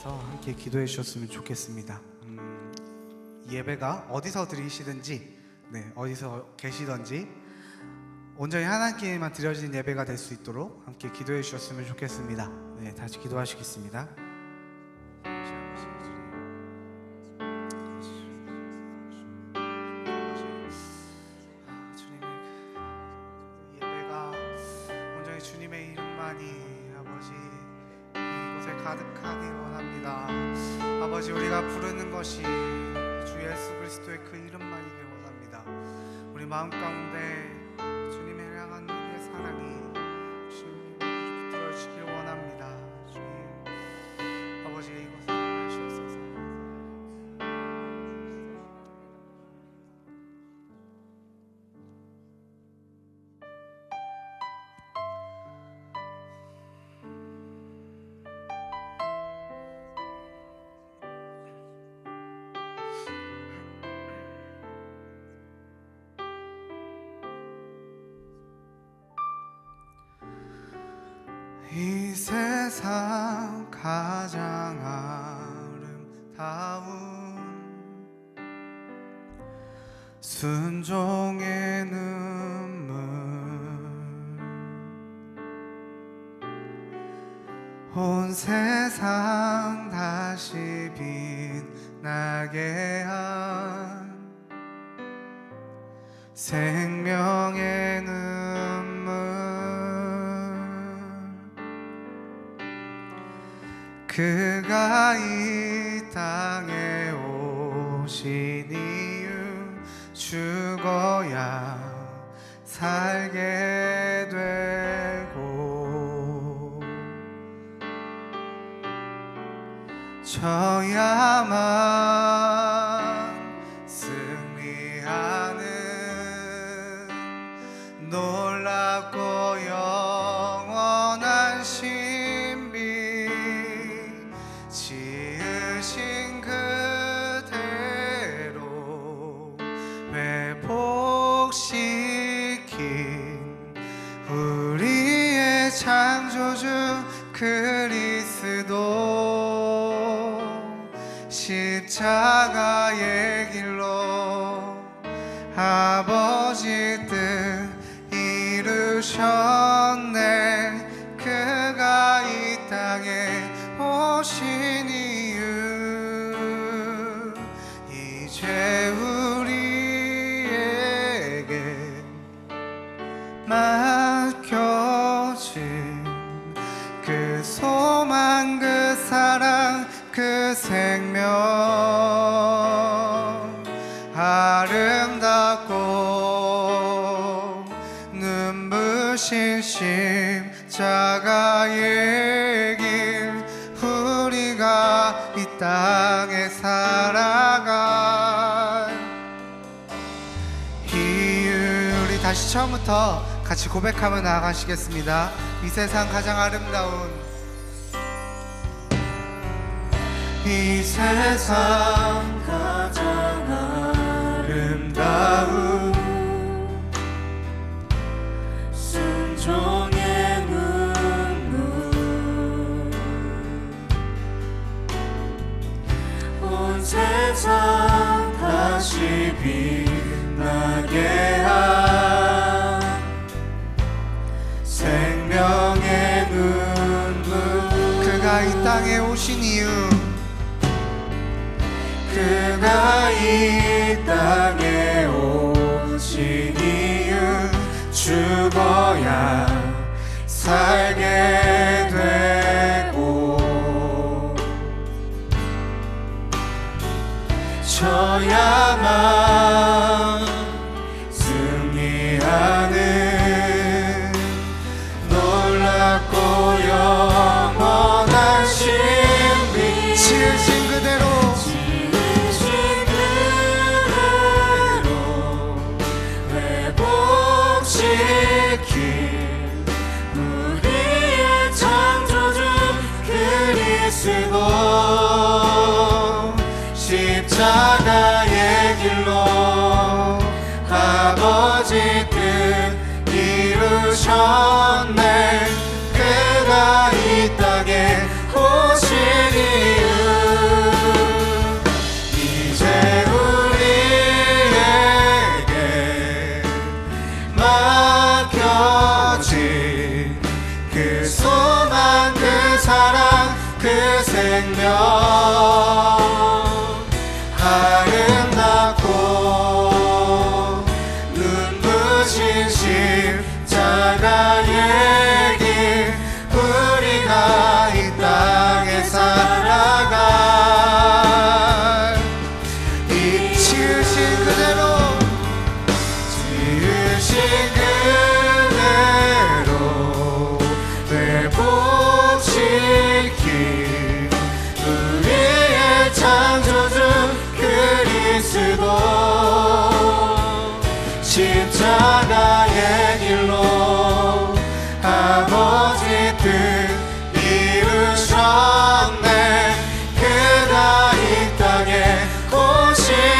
일어나셔서 함께 기도해 주셨으면 좋겠습니다. 예배가 어디서 드리시든지, 어디서 계시든지 온전히 하나님께만 드려진 예배가 될 수 있도록 함께 기도해 주셨으면 좋겠습니다. 다시 기도하시겠습니다. 주님의 이름만이 아버지 이곳에 가득하길 원합니다. 아버지, 우리가 부르는 것이 주 예수 그리스도의 그 이름만이길 원합니다. 우리 마음 가운데 주님을 향한 우리의 사랑이 주님 들어주시길 원합니다. 주님 아버지, 이곳에 하시옵소서. 이 세상 가장 아름다운 순종의 눈물, 온 세상 다시 빛나게 한 생명의 눈물, 그가 이 땅에 오신 이유, 죽어야 살게 되고 져야만 승리하는 놀랍고 영원한 신비, 지으신 그대로 회복시킨 우리의 창조주 그리스도, 십자가의 길로 아버지 뜻 이루셨네. 그가 이 땅에 오신 이유, 이제 우리에게 맡겨진 그 소망, 그 사랑, 그 생명, 아름답고 눈부신 십자가의 길, 우리가 이 땅에 살아갈 이유, 우리 다시 처음부터 같이 고백하며 나아가시겠습니다. 이 세상 가장 아름다운, 이 세상 가장 아름다운 순종의 눈물, 온 세상 다시 빛나게 한 생명의 눈물, 그가 이 땅에 오신 이유, 그가 이 땅에 오신 이유, 죽어야 살게 되고 져야만 승리하는 놀랍고 영원한 신비, 지으신 그대로 우리의 창조주 그리스도, 십자가의 길로 아버지 뜻 이루셨네. 그가 이 땅에 오신 이유,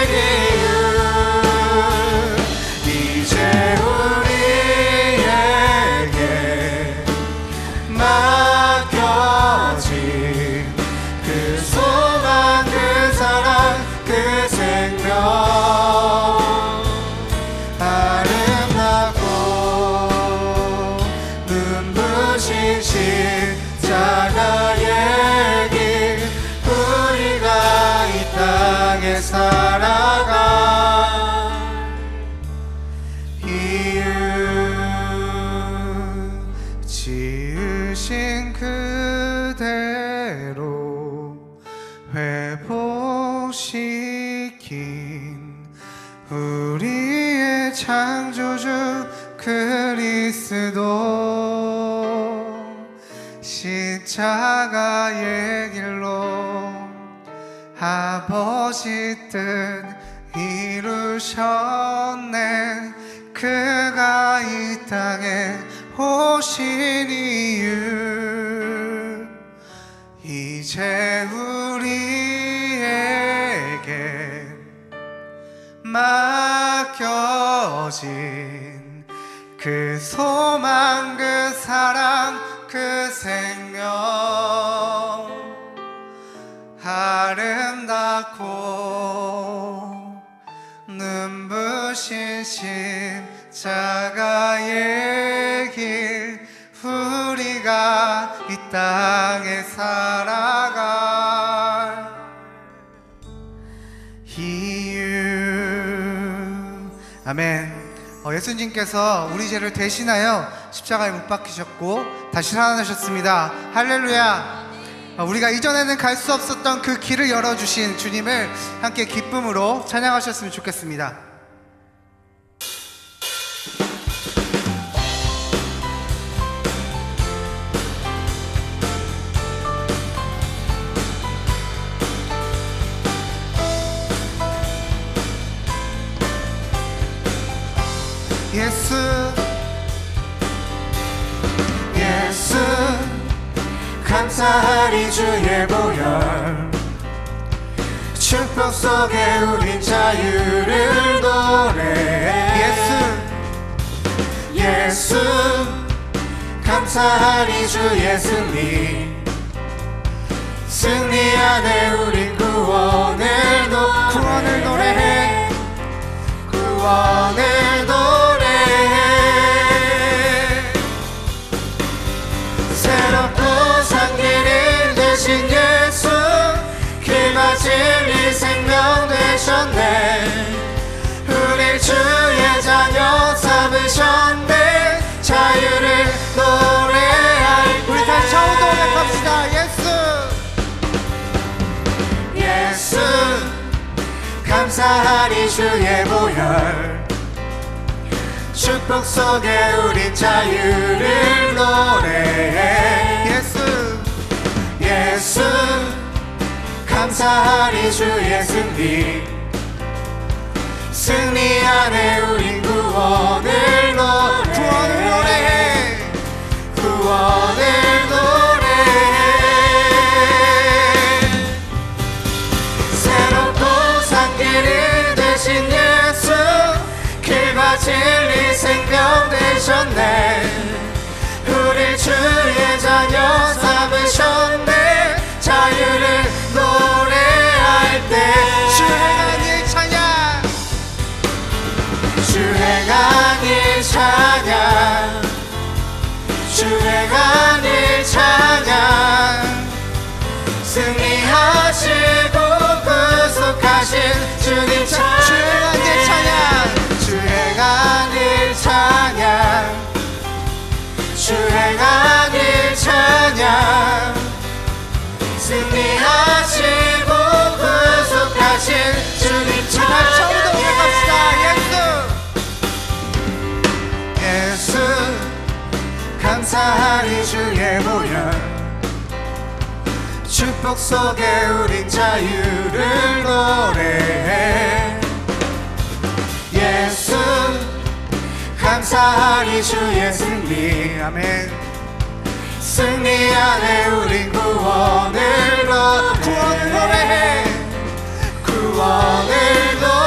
이유 이제 우리에게 맡겨진 그 소망 그 사랑 그 생명 아름답고 눈부신 십자가의 길 우리가 이 땅에 살아가 이유 지으신 그대로 회복시킨 우리의 창조주 그리스도 십자가의 길로 아버지 뜻 이루셨네 그가 이 땅에 오신 이유 이제 우리에게 맡겨진 그 소망 그 사랑 그 생명 아름답고 눈부신 십자가의 길 우리가 이 땅에 살아갈 이유 아멘. 예수님께서 우리 죄를 대신하여 십자가에 못 박히셨고 다시 살아나셨습니다. 할렐루야. 우리가 이전에는 갈 수 없었던 그 길을 열어주신 주님을 함께 기쁨으로 찬양하셨으면 좋겠습니다. 예수 예수 감사하리 주의 보혈 축복 속에 우린 자유를 노래해 예수 예수 감사하리 주의 승리 승리 안에 우린 구원을 노래해 구원을 노래해 새롭고 산 길이 되신 예수 길과 진리 생명 되셨네 우리 주의 자녀 삼으셨네 자유를 노래할 우리 다시 처음부터 고백합시다. 예수 감사하리 주의 보혈 축복 속에 우린 자유를 노래해 예수 감사하리 주의 승리 승리 안에 우린 구원을 노래해 구원을 노래해 새롭고 산 길이 되신 예수 길과 진리 생명 되셨네 우리 주의 자녀 삼으셨네 자유를 노래할 때 주 행한 일 찬양 주 행한 일 찬양 주 행한 일 찬양 승리하시고 구속하신 주님 찬양 주 행한 일 찬양 주 행한 일 찬양 주 행한 일 찬양 승리하시고 구속하신 주님 찬양 처음부터 고백합시다. 예수 감사하리 주의 보혈 축복 속에 우린 자유를 노래해 예수 감사하리 주의 승리 아멘 승리 안에 우린 구원을 노래해 구원을 노래해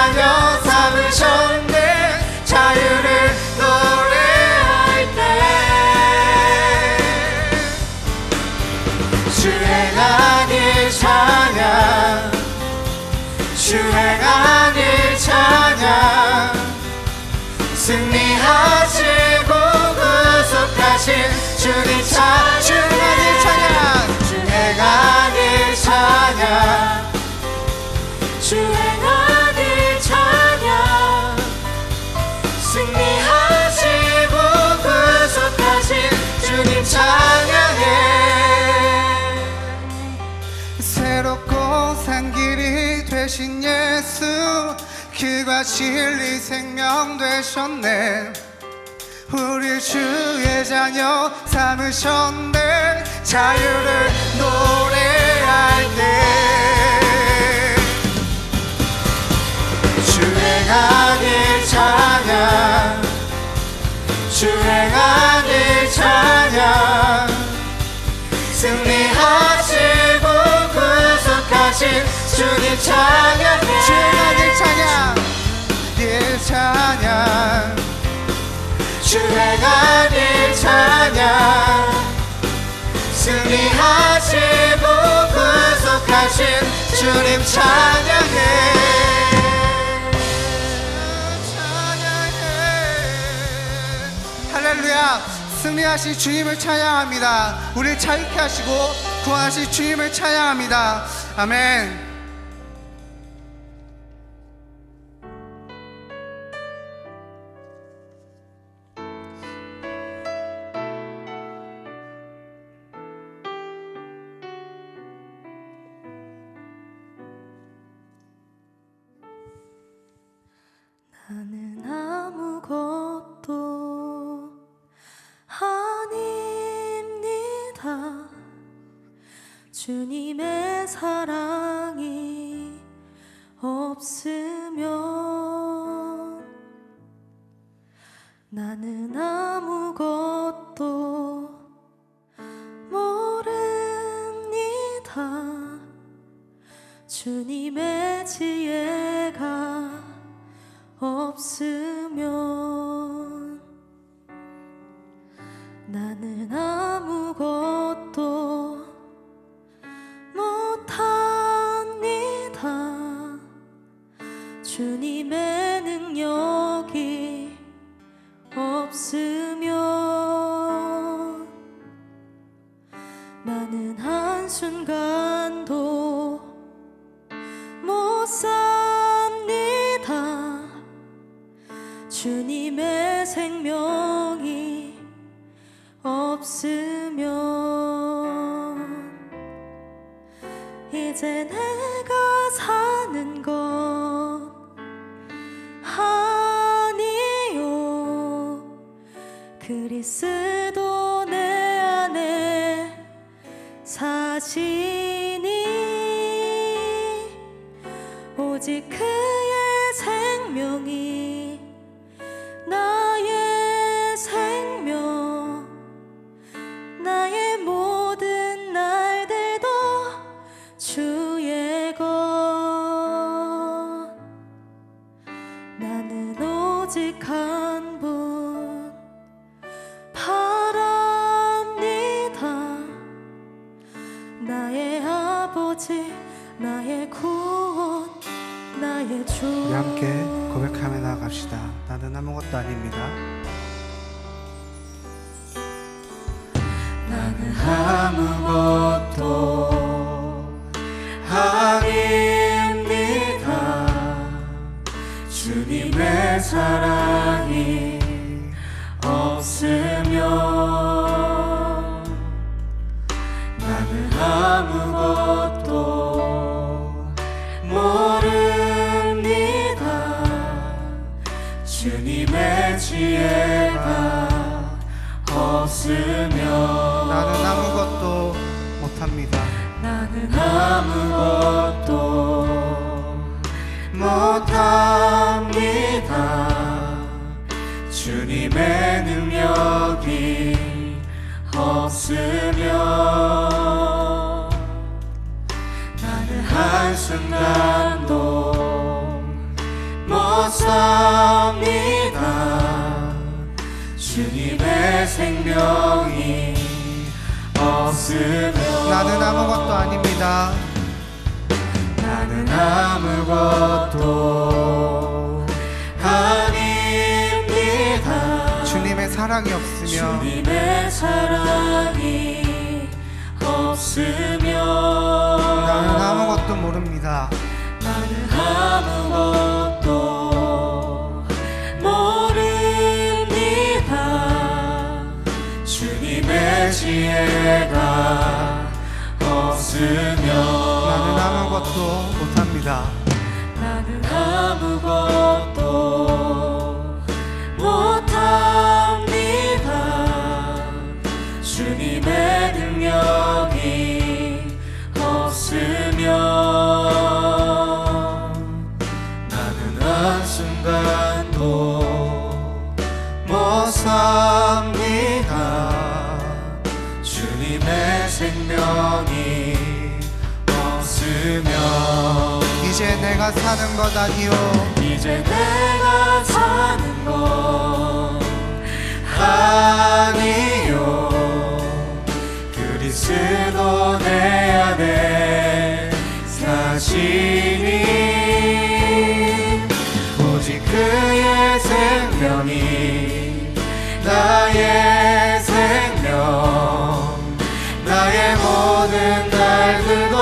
자녀 삼으셨네. 자유를 노래할 때 주행한 일 찬양, 주행한 일 찬양, 승리하시고 구속하신 주님 찬양, 주행한 일 찬양, 주행한 일 찬양, 주행한 일 찬양, 승리하시고 구속하신 주님 찬양해. 새롭고 산 길이 되신 예수, 길과 진리 생명 되셨네. 우리 주의 자녀 삼으셨네. 자유를 노래할 때 주행한 일 찬양, 주행한 일 찬양, 승리하시고 구속하신 주님 찬양, 주행한 일 찬양, 일 찬양, 주행한 일 찬양, 승리하시고 구속하신 주님 찬양해. 할렐루야. 승리하신 주님을 찬양합니다. 우리를 자유케 하시고 구원하신 주님을 찬양합니다. 아멘. 나는 아무것도 아닙니다. 주님의 사랑이 없으면 나는 아무것도 모릅니다. 주님의 지혜가 없으면 나는 아무것도 못합니다. 주님의 능력이 없으면 나는 한순간도 못 삽니다. 주님의 생명이 없으면 이제 내가 사는 것 아니요, 그리스도 내 안에 사시니 오직 그의 생명이 나의 생명, 나의 모든 날들도 주의 것. 나는 오직 한 분 바랍니다. 나의 아버지, 나의 구원, 나의 주. 우리 함께 고백하며 나아갑시다. 나는 아무것도 아닙니다. 나는 아무것도 아닙니다. 주님의 사랑이 없으면 나는 아무것도 모릅니다. 주님의 지혜가 없으면 나는 아무것도 못합니다. 나는 아무것도 못합니다. 주님의 능력이 없으면 나는 한순간도 생명이 없으면 나는 아무것도 아닙니다. 나는 아무것도 아닙니다. 주님의 사랑이 없으면 주님의 사랑이 없으면 나는 아무것도 모릅니다. 나는 아무것도 모릅니다. 주님의 지혜가 없으면 나는 아무것도 못합니다. 나는 아무것도 못합니다. 주님의 능력이 없으면 나는 한순간도 못 삽니다. 주님의 생명이 없으면 이제 내가 사는 것 아니요 이제 내가 사는 것 아니요 그리스도 내 안에 사시니 오직 그의 생명이 나의 생명 나의 모든 날들도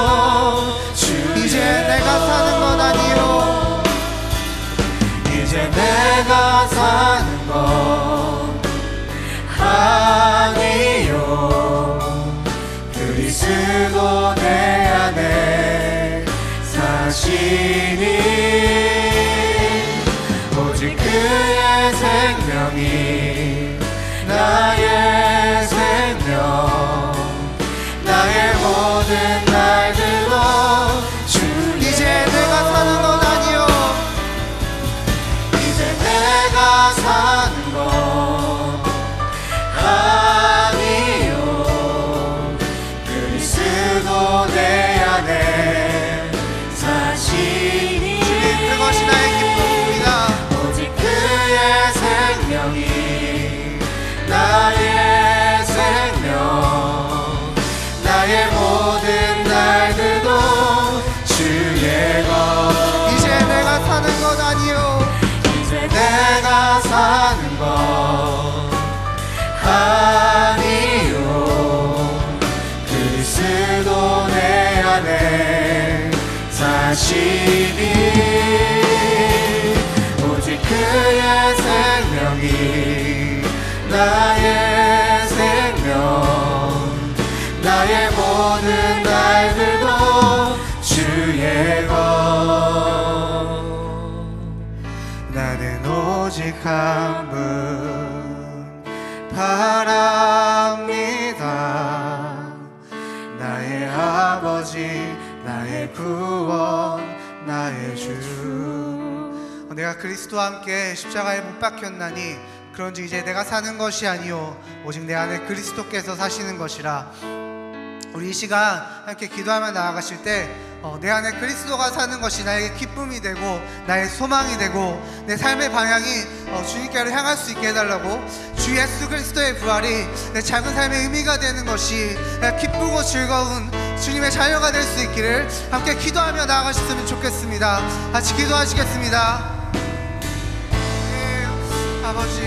이제 내가 사는 것 아니요 이제 내가 사는 것 아니요 그리스도 내 안에 사시니 오직 그의 생명이 나의 생명 나의 모든 날들로 이제 내가 사는 것 아니요 이제 내가 사는 것 아니요 그리스도 내 안에 사시니 그것이 나의 기쁨입니다. 오직 그의 생명이 나의 생명 나의 모든 날들도 주의 것 이제 내가 사는 것 아니요 이제 내가 사는 것 아니요 그리스도 내 안에 사시니 오직 그의 생명이 나의 생명 나의 모든 날들도 주의 것 나는 오직 한 분 바랍니다. 나의 아버지 나의 구원 나의 주 내가 그리스도와 함께 십자가에 못 박혔나니 그런지 이제 내가 사는 것이 아니요 오직 내 안에 그리스도께서 사시는 것이라. 우리 이 시간 함께 기도하며 나아가실 때 내 안에 그리스도가 사는 것이 나에게 기쁨이 되고 나의 소망이 되고 내 삶의 방향이 주님께로 향할 수 있게 해달라고 주 예수 그리스도의 부활이 내 작은 삶의 의미가 되는 것이 내가 기쁘고 즐거운 주님의 자녀가 될 수 있기를 함께 기도하며 나아가셨으면 좋겠습니다. 같이 기도하시겠습니다. 네, 아버지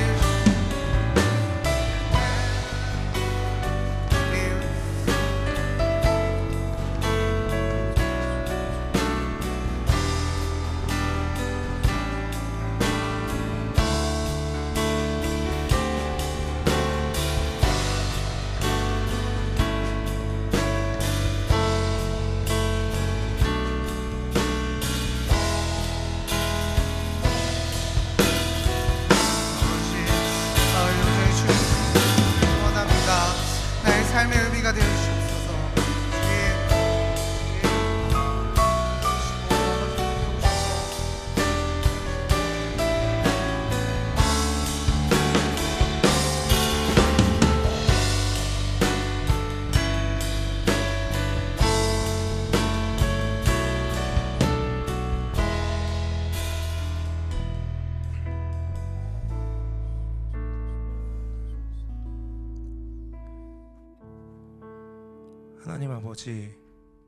하나님 아버지,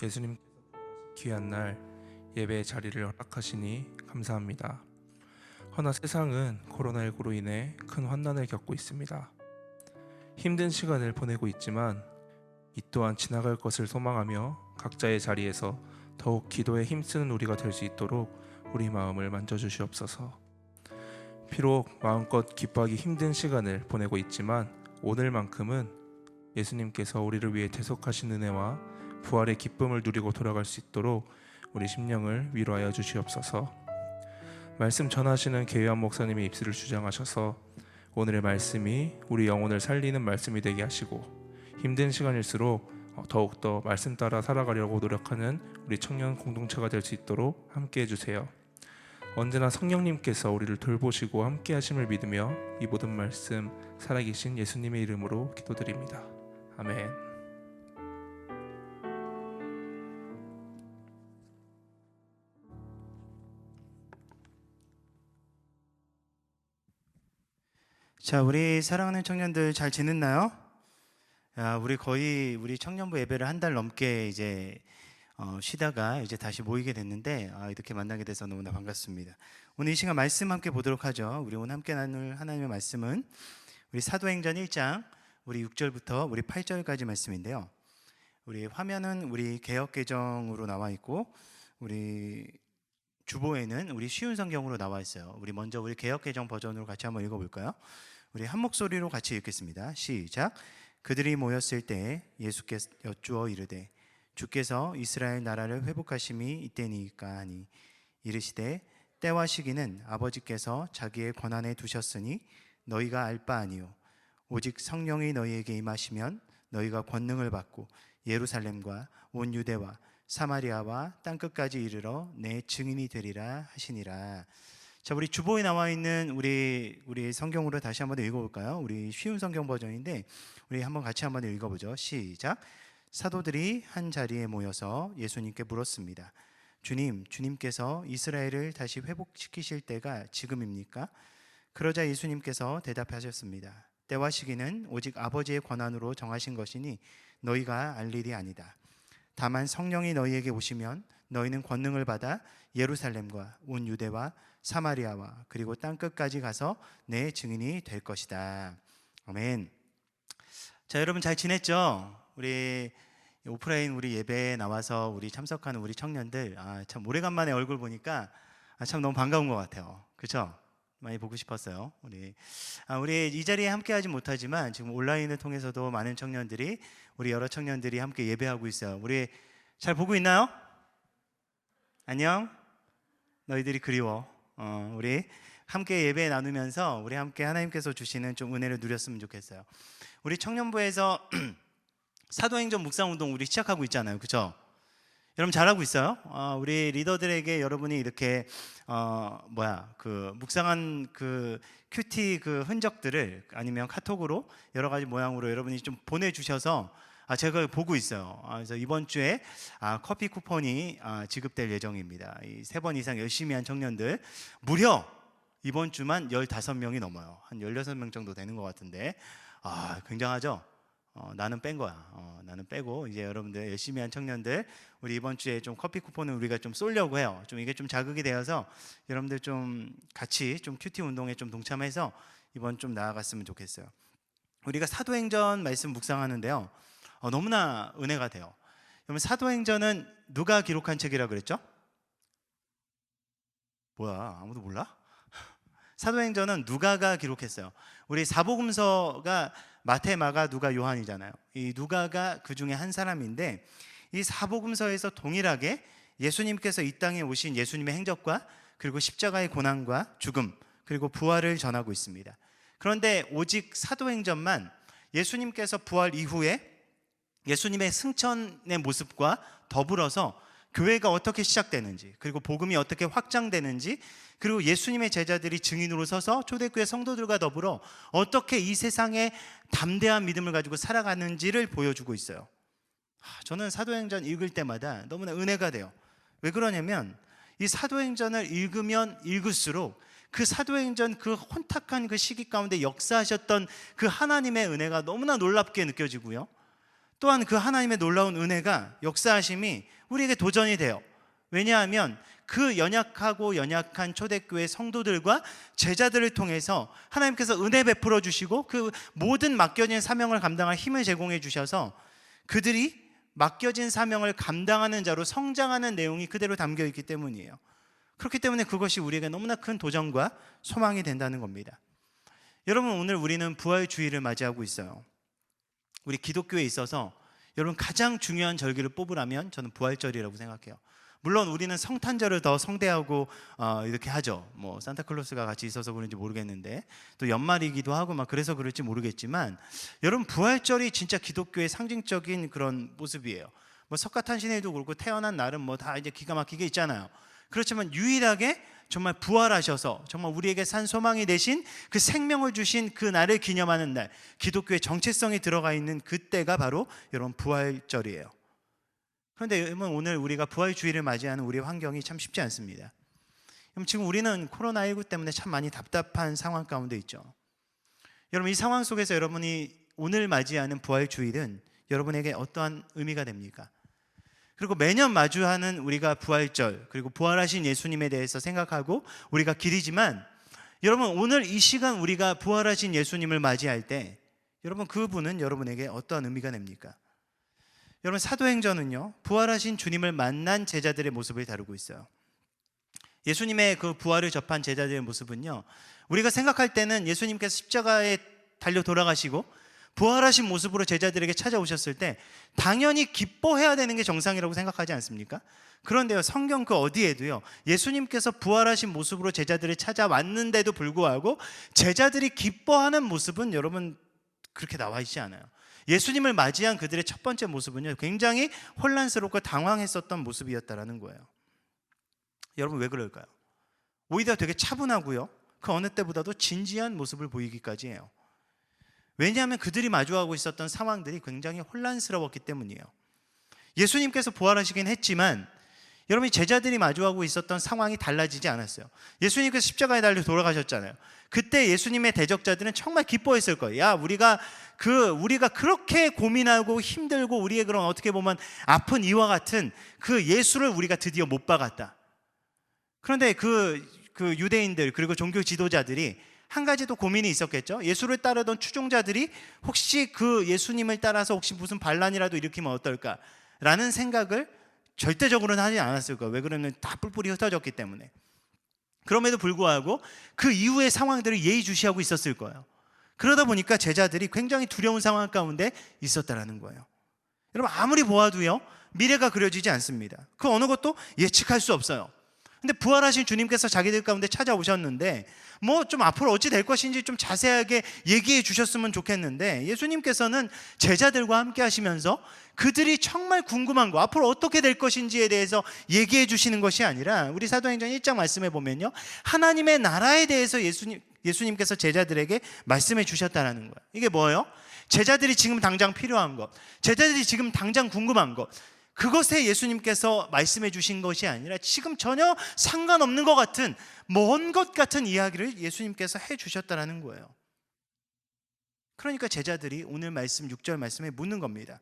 예수님 귀한 날 예배의 자리를 허락하시니 감사합니다. 허나 세상은 코로나19로 인해 큰 환난을 겪고 있습니다. 힘든 시간을 보내고 있지만 이 또한 지나갈 것을 소망하며 각자의 자리에서 더욱 기도에 힘쓰는 우리가 될 수 있도록 우리 마음을 만져주시옵소서. 비록 마음껏 기뻐하기 힘든 시간을 보내고 있지만 오늘만큼은 예수님께서 우리를 위해 대속하신 은혜와 부활의 기쁨을 누리고 돌아갈 수 있도록 우리 심령을 위로하여 주시옵소서. 말씀 전하시는 계유한 목사님의 입술을 주장하셔서 오늘의 말씀이 우리 영혼을 살리는 말씀이 되게 하시고 힘든 시간일수록 더욱더 말씀 따라 살아가려고 노력하는 우리 청년 공동체가 될 수 있도록 함께 해주세요. 언제나 성령님께서 우리를 돌보시고 함께 하심을 믿으며 이 모든 말씀 살아계신 예수님의 이름으로 기도드립니다. 아멘. 자, 우리 사랑하는 청년들 잘 지냈나요? 우리 청년부 예배를 한 달 넘게 이제 쉬다가 이제 다시 모이게 됐는데 이렇게 만나게 돼서 너무나 반갑습니다. 오늘 이 시간 말씀 함께 보도록 하죠. 우리 오늘 함께 나눌 하나님의 말씀은 우리 사도행전 1장 우리 6절부터 우리 8절까지 말씀인데요. 우리 화면은 우리 개역개정으로 나와 있고 우리 주보에는 우리 쉬운 성경으로 나와 있어요. 우리 먼저 우리 개역개정 버전으로 같이 한번 읽어볼까요? 우리 한 목소리로 같이 읽겠습니다. 시작. 그들이 모였을 때 예수께서 여쭈어 이르되 주께서 이스라엘 나라를 회복하심이 이때니까 하니 이르시되 때와 시기는 아버지께서 자기의 권한에 두셨으니 너희가 알 바 아니요 오직 성령이 너희에게 임하시면 너희가 권능을 받고 예루살렘과 온 유대와 사마리아와 땅끝까지 이르러 내 증인이 되리라 하시니라. 자, 우리 주보에 나와 있는 우리 성경으로 다시 한번 읽어볼까요? 우리 쉬운 성경 버전인데 우리 한번 같이 한번 읽어보죠. 시작. 사도들이 한 자리에 모여서 예수님께 물었습니다. 주님께서 이스라엘을 다시 회복시키실 때가 지금입니까? 그러자 예수님께서 대답하셨습니다. 때와 시기는 오직 아버지의 권한으로 정하신 것이니 너희가 알 일이 아니다. 다만 성령이 너희에게 오시면 너희는 권능을 받아 예루살렘과 온 유대와 사마리아와 그리고 땅끝까지 가서 내 증인이 될 것이다. 아멘. 자, 여러분 잘 지냈죠? 우리 오프라인 우리 예배에 나와서 우리 참석하는 우리 청년들 참 오래간만에 얼굴 보니까 참 너무 반가운 것 같아요. 그렇죠? 많이 보고 싶었어요. 우리 이 자리에 함께하지 못하지만 지금 온라인을 통해서도 많은 청년들이 우리 여러 청년들이 함께 예배하고 있어요. 우리 잘 보고 있나요? 안녕. 너희들이 그리워. 우리 함께 예배 나누면서 우리 함께 하나님께서 주시는 좀 은혜를 누렸으면 좋겠어요. 우리 청년부에서 사도행전 묵상운동 우리 시작하고 있잖아요. 그렇죠? 여러분 잘하고 있어요? 우리 리더들에게 여러분이 이렇게 그 묵상한 그 큐티 그 흔적들을 아니면 카톡으로 여러 가지 모양으로 여러분이 좀 보내주셔서 제가 보고 있어요. 그래서 이번 주에 커피 쿠폰이 지급될 예정입니다. 이 3번 이상 열심히 한 청년들 무려 이번 주만 15명이 넘어요. 한 16명 정도 되는 것 같은데 굉장하죠? 나는 뺀 거야. 나는 빼고 이제 여러분들 열심히 한 청년들 우리 이번 주에 좀 커피 쿠폰을 우리가 좀 쏠려고 해요. 좀 이게 좀 자극이 되어서 여러분들 좀 같이 좀 큐티 운동에 좀 동참해서 이번 좀 나아갔으면 좋겠어요. 우리가 사도행전 말씀 묵상하는데요. 너무나 은혜가 돼요. 여러분 사도행전은 누가 기록한 책이라 그랬죠? 뭐야 아무도 몰라? 사도행전은 누가가 기록했어요. 우리 사복음서가 마태, 마가, 누가, 요한이잖아요. 이 누가가 그 중에 한 사람인데 이 사복음서에서 동일하게 예수님께서 이 땅에 오신 예수님의 행적과 그리고 십자가의 고난과 죽음 그리고 부활을 전하고 있습니다. 그런데 오직 사도행전만 예수님께서 부활 이후에 예수님의 승천의 모습과 더불어서 교회가 어떻게 시작되는지 그리고 복음이 어떻게 확장되는지 그리고 예수님의 제자들이 증인으로 서서 초대교회 성도들과 더불어 어떻게 이 세상에 담대한 믿음을 가지고 살아가는지를 보여주고 있어요. 저는 사도행전 읽을 때마다 너무나 은혜가 돼요. 왜 그러냐면 이 사도행전을 읽으면 읽을수록 그 사도행전 그 혼탁한 그 시기 가운데 역사하셨던 그 하나님의 은혜가 너무나 놀랍게 느껴지고요. 또한 그 하나님의 놀라운 은혜가 역사하심이 우리에게 도전이 돼요. 왜냐하면 그 연약한 초대교회 성도들과 제자들을 통해서 하나님께서 은혜 베풀어 주시고 그 모든 맡겨진 사명을 감당할 힘을 제공해 주셔서 그들이 맡겨진 사명을 감당하는 자로 성장하는 내용이 그대로 담겨 있기 때문이에요. 그렇기 때문에 그것이 우리에게 너무나 큰 도전과 소망이 된다는 겁니다. 여러분, 오늘 우리는 부활주의를 맞이하고 있어요. 우리 기독교에 있어서 여러분 가장 중요한 절기를 뽑으라면 저는 부활절이라고 생각해요. 물론 우리는 성탄절을 더 성대하고 이렇게 하죠. 뭐 산타클로스가 같이 있어서 그런지 모르겠는데 또 연말이기도 하고 막 그래서 그럴지 모르겠지만 여러분 부활절이 진짜 기독교의 상징적인 그런 모습이에요. 뭐 석가탄신일도 그렇고 태어난 날은 뭐 다 이제 기가 막히게 있잖아요. 그렇지만 유일하게 정말 부활하셔서 정말 우리에게 산 소망이 되신 그 생명을 주신 그 날을 기념하는 날, 기독교의 정체성이 들어가 있는 그때가 바로 여러분 부활절이에요. 그런데 여러분 오늘 우리가 부활주의를 맞이하는 우리의 환경이 참 쉽지 않습니다. 지금 우리는 코로나19 때문에 참 많이 답답한 상황 가운데 있죠. 여러분 이 상황 속에서 여러분이 오늘 맞이하는 부활주일은 여러분에게 어떠한 의미가 됩니까? 그리고 매년 마주하는 우리가 부활절 그리고 부활하신 예수님에 대해서 생각하고 우리가 기리지만 여러분 오늘 이 시간 우리가 부활하신 예수님을 맞이할 때 여러분 그분은 여러분에게 어떠한 의미가 됩니까? 여러분 사도행전은요 부활하신 주님을 만난 제자들의 모습을 다루고 있어요. 예수님의 그 부활을 접한 제자들의 모습은요 우리가 생각할 때는 예수님께서 십자가에 달려 돌아가시고 부활하신 모습으로 제자들에게 찾아오셨을 때 당연히 기뻐해야 되는 게 정상이라고 생각하지 않습니까? 그런데요 성경 그 어디에도요 예수님께서 부활하신 모습으로 제자들을 찾아왔는데도 불구하고 제자들이 기뻐하는 모습은 여러분 그렇게 나와 있지 않아요. 예수님을 맞이한 그들의 첫 번째 모습은요 굉장히 혼란스럽고 당황했었던 모습이었다라는 거예요. 여러분 왜 그럴까요? 오히려 되게 차분하고요 그 어느 때보다도 진지한 모습을 보이기까지 해요. 왜냐하면 그들이 마주하고 있었던 상황들이 굉장히 혼란스러웠기 때문이에요. 예수님께서 부활하시긴 했지만 여러분이 제자들이 마주하고 있었던 상황이 달라지지 않았어요. 예수님께서 십자가에 달려 돌아가셨잖아요. 그때 예수님의 대적자들은 정말 기뻐했을 거예요. 야 우리가 그렇게 고민하고 힘들고 우리의 그런 어떻게 보면 아픈 이와 같은 그 예수를 우리가 드디어 못 박았다. 그런데 그 유대인들 그리고 종교 지도자들이 한 가지 더 고민이 있었겠죠. 예수를 따르던 추종자들이 혹시 그 예수님을 따라서 혹시 무슨 반란이라도 일으키면 어떨까라는 생각을 절대적으로는 하지 않았을 거예요. 왜 그러냐면 다 뿔뿔이 흩어졌기 때문에. 그럼에도 불구하고 그 이후의 상황들을 예의주시하고 있었을 거예요. 그러다 보니까 제자들이 굉장히 두려운 상황 가운데 있었다라는 거예요. 여러분 아무리 보아도요 미래가 그려지지 않습니다. 그 어느 것도 예측할 수 없어요. 근데 부활하신 주님께서 자기들 가운데 찾아오셨는데 뭐 좀 앞으로 어찌 될 것인지 좀 자세하게 얘기해 주셨으면 좋겠는데 예수님께서는 제자들과 함께 하시면서 그들이 정말 궁금한 거 앞으로 어떻게 될 것인지에 대해서 얘기해 주시는 것이 아니라 우리 사도행전 1장 말씀에 보면요 하나님의 나라에 대해서 예수님께서 제자들에게 말씀해 주셨다는 거예요. 이게 뭐예요? 제자들이 지금 당장 필요한 것, 제자들이 지금 당장 궁금한 것, 그것에 예수님께서 말씀해 주신 것이 아니라 지금 전혀 상관없는 것 같은 먼 것 같은 이야기를 예수님께서 해 주셨다는 거예요. 그러니까 제자들이 오늘 말씀 6절 말씀에 묻는 겁니다.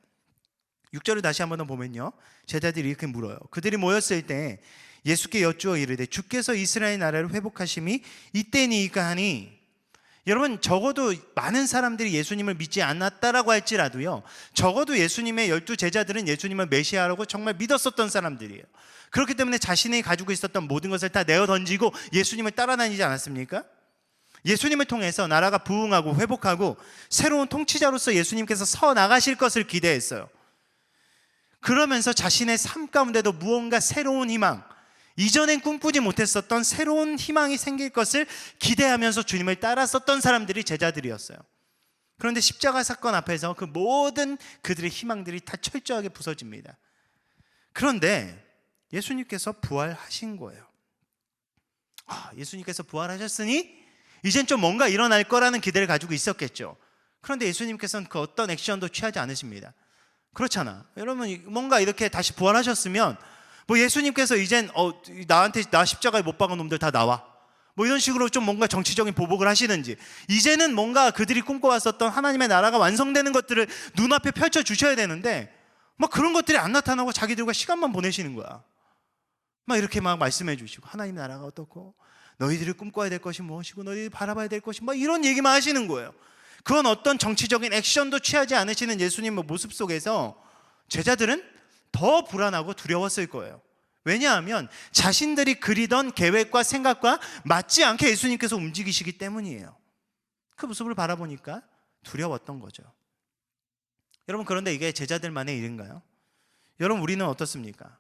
6절을 다시 한번 더 보면요 제자들이 이렇게 물어요. 그들이 모였을 때 예수께 여쭈어 이르되 주께서 이스라엘 나라를 회복하심이 이때니이까 하니. 여러분 적어도 많은 사람들이 예수님을 믿지 않았다라고 할지라도요 적어도 예수님의 12 제자들은 예수님을 메시아라고 정말 믿었었던 사람들이에요. 그렇기 때문에 자신이 가지고 있었던 모든 것을 다 내어 던지고 예수님을 따라다니지 않았습니까? 예수님을 통해서 나라가 부흥하고 회복하고 새로운 통치자로서 예수님께서 서 나가실 것을 기대했어요. 그러면서 자신의 삶 가운데도 무언가 새로운 희망, 이전엔 꿈꾸지 못했었던 새로운 희망이 생길 것을 기대하면서 주님을 따랐었던 사람들이 제자들이었어요. 그런데 십자가 사건 앞에서 그 모든 그들의 희망들이 다 철저하게 부서집니다. 그런데 예수님께서 부활하신 거예요. 예수님께서 부활하셨으니 이젠 좀 뭔가 일어날 거라는 기대를 가지고 있었겠죠. 그런데 예수님께서는 그 어떤 액션도 취하지 않으십니다. 그렇잖아. 여러분 뭔가 이렇게 다시 부활하셨으면 뭐 예수님께서 이젠 나 십자가에 못 박은 놈들 다 나와. 뭐 이런 식으로 좀 뭔가 정치적인 보복을 하시는지, 이제는 뭔가 그들이 꿈꿔왔었던 하나님의 나라가 완성되는 것들을 눈앞에 펼쳐주셔야 되는데 막 그런 것들이 안 나타나고 자기들과 시간만 보내시는 거야. 막 이렇게 막 말씀해 주시고 하나님의 나라가 어떻고 너희들이 꿈꿔야 될 것이 무엇이고 너희들이 바라봐야 될 것이 막 이런 얘기만 하시는 거예요. 그건 어떤 정치적인 액션도 취하지 않으시는 예수님의 모습 속에서 제자들은 더 불안하고 두려웠을 거예요. 왜냐하면 자신들이 그리던 계획과 생각과 맞지 않게 예수님께서 움직이시기 때문이에요. 그 모습을 바라보니까 두려웠던 거죠. 여러분, 그런데 이게 제자들만의 일인가요? 여러분, 우리는 어떻습니까?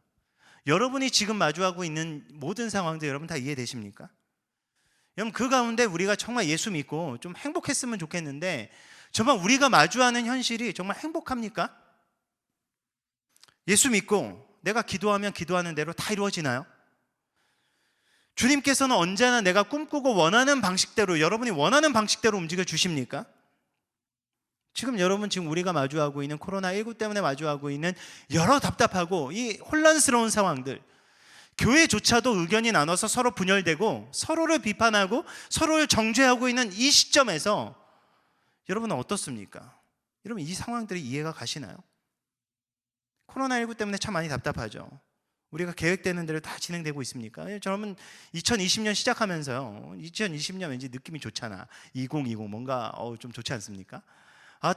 여러분이 지금 마주하고 있는 모든 상황들 여러분 다 이해되십니까? 여러분, 그 가운데 우리가 정말 예수 믿고 좀 행복했으면 좋겠는데 정말 우리가 마주하는 현실이 정말 행복합니까? 예수 믿고 내가 기도하면 기도하는 대로 다 이루어지나요? 주님께서는 언제나 내가 꿈꾸고 원하는 방식대로, 여러분이 원하는 방식대로 움직여 주십니까? 지금 우리가 마주하고 있는 코로나19 때문에 마주하고 있는 여러 답답하고 이 혼란스러운 상황들, 교회조차도 의견이 나눠서 서로 분열되고 서로를 비판하고 서로를 정죄하고 있는 이 시점에서 여러분은 어떻습니까? 여러분, 이 상황들이 이해가 가시나요? 코로나19 때문에 참 많이 답답하죠. 우리가 계획되는 대로 다 진행되고 있습니까? 저는 2020년 시작하면서요, 2020년 왠지 느낌이 좋잖아. 2020 뭔가 좀 좋지 않습니까?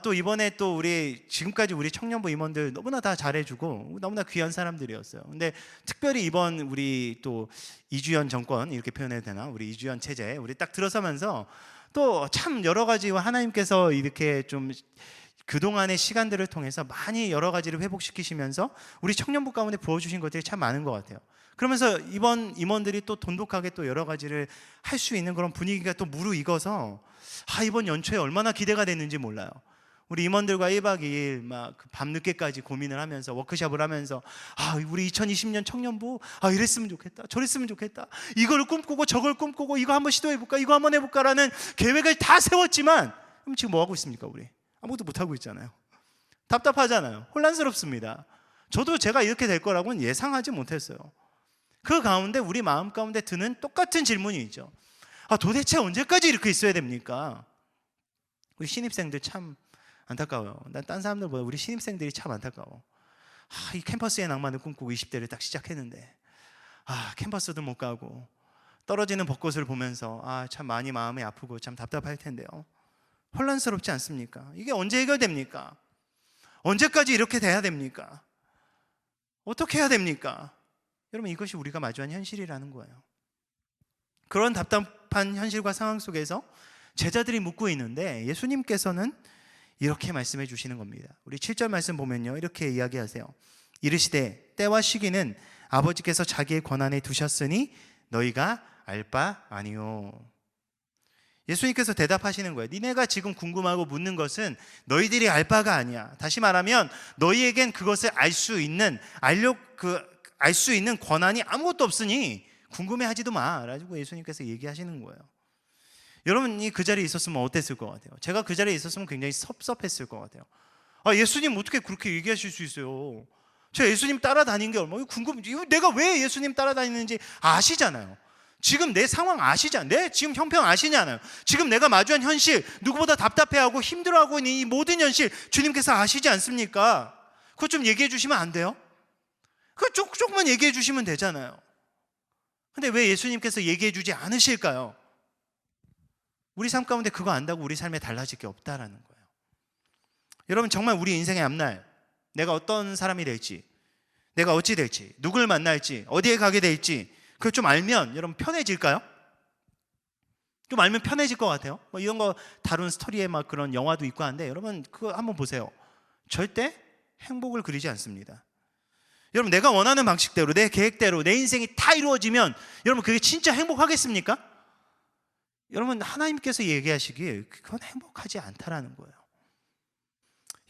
또 이번에 또 지금까지 우리 청년부 임원들 너무나 다 잘해주고 너무나 귀한 사람들이었어요. 근데 특별히 이번 우리 또 이주연 정권, 이렇게 표현해도 되나? 우리 이주연 체제, 우리 딱 들어서면서 또 참 여러 가지 하나님께서 이렇게 좀 그동안의 시간들을 통해서 많이 여러 가지를 회복시키시면서 우리 청년부 가운데 부어주신 것들이 참 많은 것 같아요. 그러면서 이번 임원들이 또 돈독하게 또 여러 가지를 할 수 있는 그런 분위기가 또 무르익어서 이번 연초에 얼마나 기대가 됐는지 몰라요. 우리 임원들과 1박 2일 막 밤늦게까지 고민을 하면서 워크숍을 하면서 우리 2020년 청년부 이랬으면 좋겠다, 저랬으면 좋겠다, 이걸 꿈꾸고 저걸 꿈꾸고 이거 한번 시도해볼까, 이거 한번 해볼까라는 계획을 다 세웠지만 그럼 지금 뭐 하고 있습니까? 우리 아무것도 못하고 있잖아요. 답답하잖아요. 혼란스럽습니다. 저도 제가 이렇게 될 거라고는 예상하지 못했어요. 그 가운데 우리 마음 가운데 드는 똑같은 질문이 있죠. 도대체 언제까지 이렇게 있어야 됩니까? 우리 신입생들 참 안타까워요. 난 딴 사람들보다 우리 신입생들이 참 안타까워. 이 캠퍼스의 낭만을 꿈꾸고 20대를 딱 시작했는데 캠퍼스도 못 가고 떨어지는 벚꽃을 보면서 참 많이 마음이 아프고 참 답답할 텐데요. 혼란스럽지 않습니까? 이게 언제 해결됩니까? 언제까지 이렇게 돼야 됩니까? 어떻게 해야 됩니까? 여러분, 이것이 우리가 마주한 현실이라는 거예요. 그런 답답한 현실과 상황 속에서 제자들이 묻고 있는데 예수님께서는 이렇게 말씀해 주시는 겁니다. 우리 7절 말씀 보면요, 이렇게 이야기하세요. 이르시되 때와 시기는 아버지께서 자기의 권한에 두셨으니 너희가 알 바 아니요. 예수님께서 대답하시는 거예요. 니네가 지금 궁금하고 묻는 것은 너희들이 알 바가 아니야. 다시 말하면 너희에겐 그것을 알 수 있는 권한이 아무것도 없으니 궁금해하지도 마 라고 예수님께서 얘기하시는 거예요. 여러분이 그 자리에 있었으면 어땠을 것 같아요? 제가 그 자리에 있었으면 굉장히 섭섭했을 것 같아요. 예수님 어떻게 그렇게 얘기하실 수 있어요? 제가 예수님 따라다닌 게 얼마나 궁금해요. 내가 왜 예수님 따라다니는지 아시잖아요. 지금 내 상황 아시잖아요. 내 지금 형편 아시잖아요. 지금 내가 마주한 현실, 누구보다 답답해하고 힘들어하고 있는 이 모든 현실 주님께서 아시지 않습니까? 그거 좀 얘기해 주시면 안 돼요? 그거 조금만 얘기해 주시면 되잖아요. 근데 왜 예수님께서 얘기해 주지 않으실까요? 우리 삶 가운데 그거 안다고 우리 삶에 달라질 게 없다라는 거예요. 여러분, 정말 우리 인생의 앞날, 내가 어떤 사람이 될지, 내가 어찌 될지, 누굴 만날지, 어디에 가게 될지 그걸 좀 알면 여러분 편해질까요? 좀 알면 편해질 것 같아요. 이런 거 다룬 스토리에 막 그런 영화도 있고 한데 여러분 그거 한번 보세요. 절대 행복을 그리지 않습니다. 여러분, 내가 원하는 방식대로, 내 계획대로 내 인생이 다 이루어지면 여러분 그게 진짜 행복하겠습니까? 여러분, 하나님께서 얘기하시길 그건 행복하지 않다라는 거예요.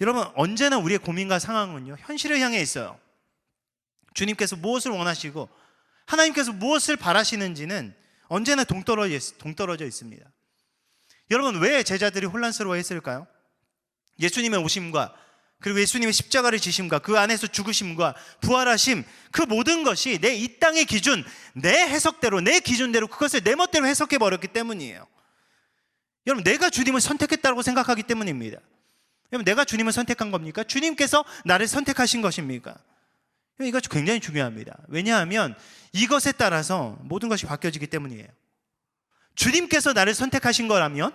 여러분, 언제나 우리의 고민과 상황은요 현실을 향해 있어요. 주님께서 무엇을 원하시고 하나님께서 무엇을 바라시는지는 언제나 동떨어져 있습니다. 여러분, 왜 제자들이 혼란스러워했을까요? 예수님의 오심과 그리고 예수님의 십자가를 지심과 그 안에서 죽으심과 부활하심, 그 모든 것이 내 이 땅의 기준, 내 해석대로, 내 기준대로 그것을 내 멋대로 해석해 버렸기 때문이에요. 여러분, 내가 주님을 선택했다고 생각하기 때문입니다. 여러분, 내가 주님을 선택한 겁니까? 주님께서 나를 선택하신 것입니까? 이거 굉장히 중요합니다. 왜냐하면 이것에 따라서 모든 것이 바뀌어지기 때문이에요. 주님께서 나를 선택하신 거라면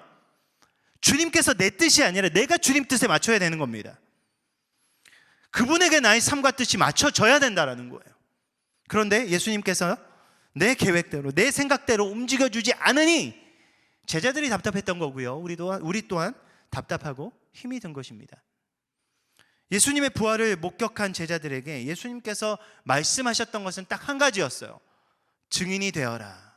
주님께서 내 뜻이 아니라 내가 주님 뜻에 맞춰야 되는 겁니다. 그분에게 나의 삶과 뜻이 맞춰져야 된다는 거예요. 그런데 예수님께서 내 계획대로, 내 생각대로 움직여주지 않으니 제자들이 답답했던 거고요. 우리 또한 답답하고 힘이 든 것입니다. 예수님의 부활을 목격한 제자들에게 예수님께서 말씀하셨던 것은 딱 한 가지였어요. 증인이 되어라.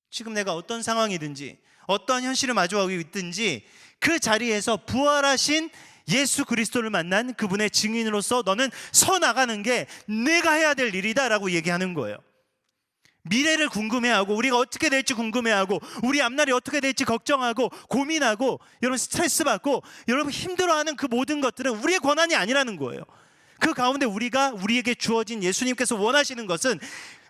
지금 내가 어떤 상황이든지 어떠한 현실을 마주하고 있든지 그 자리에서 부활하신 예수 그리스도를 만난 그분의 증인으로서 너는 서 나가는 게 내가 해야 될 일이다 라고 얘기하는 거예요. 미래를 궁금해하고 우리가 어떻게 될지 궁금해하고 우리 앞날이 어떻게 될지 걱정하고 고민하고 여러분 스트레스 받고 여러분 힘들어하는 그 모든 것들은 우리의 권한이 아니라는 거예요. 그 가운데 우리에게 주어진 예수님께서 원하시는 것은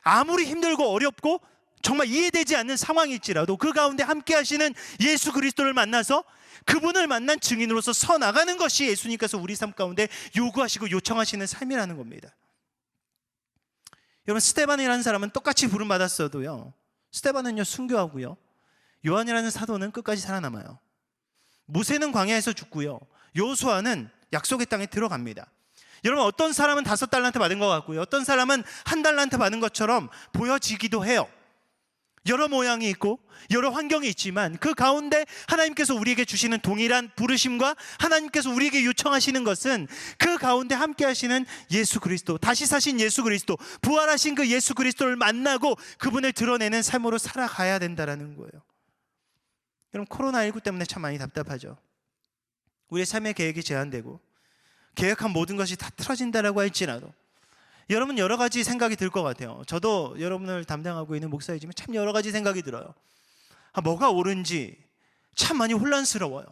아무리 힘들고 어렵고 정말 이해되지 않는 상황일지라도 그 가운데 함께 하시는 예수 그리스도를 만나서 그분을 만난 증인으로서 서 나가는 것이 예수님께서 우리 삶 가운데 요구하시고 요청하시는 삶이라는 겁니다. 여러분, 스데반이라는 사람은 똑같이 부름받았어도요, 스데반은요 순교하고요, 요한이라는 사도는 끝까지 살아남아요. 모세는 광야에서 죽고요, 여호수아는 약속의 땅에 들어갑니다. 여러분, 어떤 사람은 5달란트 받은 것 같고요, 어떤 사람은 1달란트 받은 것처럼 보여지기도 해요. 여러 모양이 있고 여러 환경이 있지만 그 가운데 하나님께서 우리에게 주시는 동일한 부르심과 하나님께서 우리에게 요청하시는 것은 그 가운데 함께 하시는 예수 그리스도, 다시 사신 예수 그리스도, 부활하신 그 예수 그리스도를 만나고 그분을 드러내는 삶으로 살아가야 된다는 거예요. 여러분, 코로나19 때문에 참 많이 답답하죠. 우리의 삶의 계획이 제한되고 계획한 모든 것이 다 틀어진다라고 할지라도 여러분 여러 가지 생각이 들 것 같아요. 저도 여러분을 담당하고 있는 목사이지만 참 여러 가지 생각이 들어요. 뭐가 옳은지 참 많이 혼란스러워요.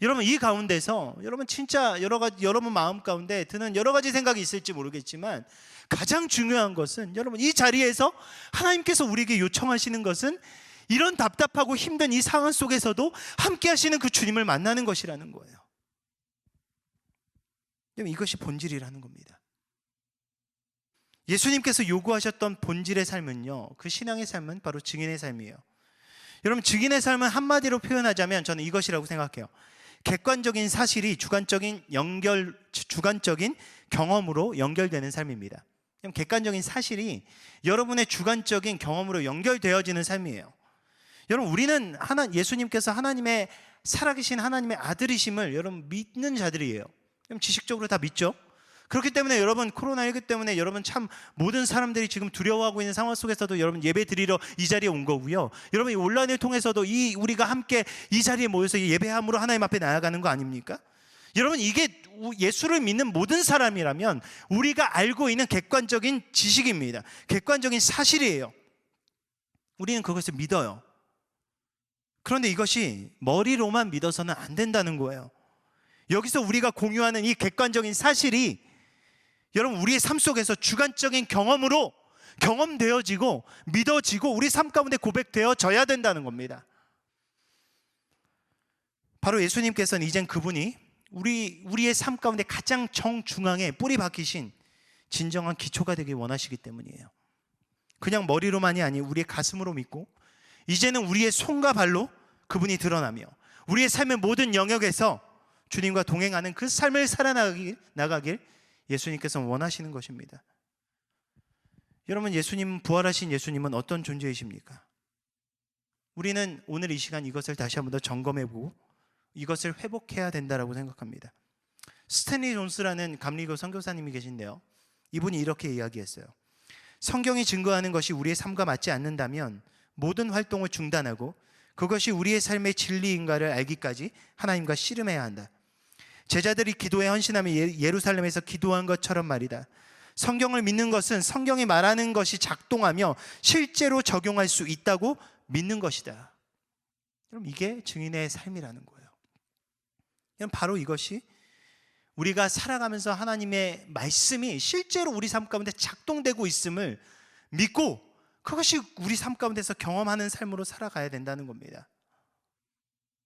여러분, 이 가운데서 여러분 진짜 여러분 마음 가운데 드는 여러 가지 생각이 있을지 모르겠지만 가장 중요한 것은 여러분 이 자리에서 하나님께서 우리에게 요청하시는 것은 이런 답답하고 힘든 이 상황 속에서도 함께 하시는 그 주님을 만나는 것이라는 거예요. 여러분, 이것이 본질이라는 겁니다. 예수님께서 요구하셨던 본질의 삶은요, 그 신앙의 삶은 바로 증인의 삶이에요. 여러분, 증인의 삶은 한마디로 표현하자면 저는 이것이라고 생각해요. 객관적인 사실이 주관적인 경험으로 연결되는 삶입니다. 객관적인 사실이 여러분의 주관적인 경험으로 연결되어지는 삶이에요. 여러분, 우리는 예수님께서 하나님의 살아계신 하나님의 아들이심을 여러분 믿는 자들이에요. 지식적으로 다 믿죠? 그렇기 때문에 여러분, 코로나19 때문에 여러분 참 모든 사람들이 지금 두려워하고 있는 상황 속에서도 여러분 예배 드리러 이 자리에 온 거고요, 여러분 온라인을 통해서도 우리가 함께 이 자리에 모여서 예배함으로 하나님 앞에 나아가는 거 아닙니까? 여러분, 이게 예수를 믿는 모든 사람이라면 우리가 알고 있는 객관적인 지식입니다. 객관적인 사실이에요. 우리는 그것을 믿어요. 그런데 이것이 머리로만 믿어서는 안 된다는 거예요. 여기서 우리가 공유하는 이 객관적인 사실이 여러분 우리의 삶 속에서 주관적인 경험으로 경험되어지고 믿어지고 우리 삶 가운데 고백되어져야 된다는 겁니다. 바로 예수님께서는 이젠 그분이 우리의 삶 가운데 가장 정중앙에 뿌리 박히신 진정한 기초가 되길 원하시기 때문이에요. 그냥 머리로만이 아닌 우리의 가슴으로 믿고 이제는 우리의 손과 발로 그분이 드러나며 우리의 삶의 모든 영역에서 주님과 동행하는 그 삶을 살아나가길 예수님께서 원하시는 것입니다. 여러분, 부활하신 예수님은 어떤 존재이십니까? 우리는 오늘 이 시간 이것을 다시 한번 더 점검해보고 이것을 회복해야 된다고 생각합니다. 스탠리 존스라는 감리교 선교사님이 계신데요, 이분이 이렇게 이야기했어요. 성경이 증거하는 것이 우리의 삶과 맞지 않는다면 모든 활동을 중단하고 그것이 우리의 삶의 진리인가를 알기까지 하나님과 씨름해야 한다. 제자들이 기도에 헌신하며 예루살렘에서 기도한 것처럼 말이다. 성경을 믿는 것은 성경이 말하는 것이 작동하며 실제로 적용할 수 있다고 믿는 것이다. 그럼 이게 증인의 삶이라는 거예요. 바로 이것이 우리가 살아가면서 하나님의 말씀이 실제로 우리 삶 가운데 작동되고 있음을 믿고 그것이 우리 삶 가운데서 경험하는 삶으로 살아가야 된다는 겁니다.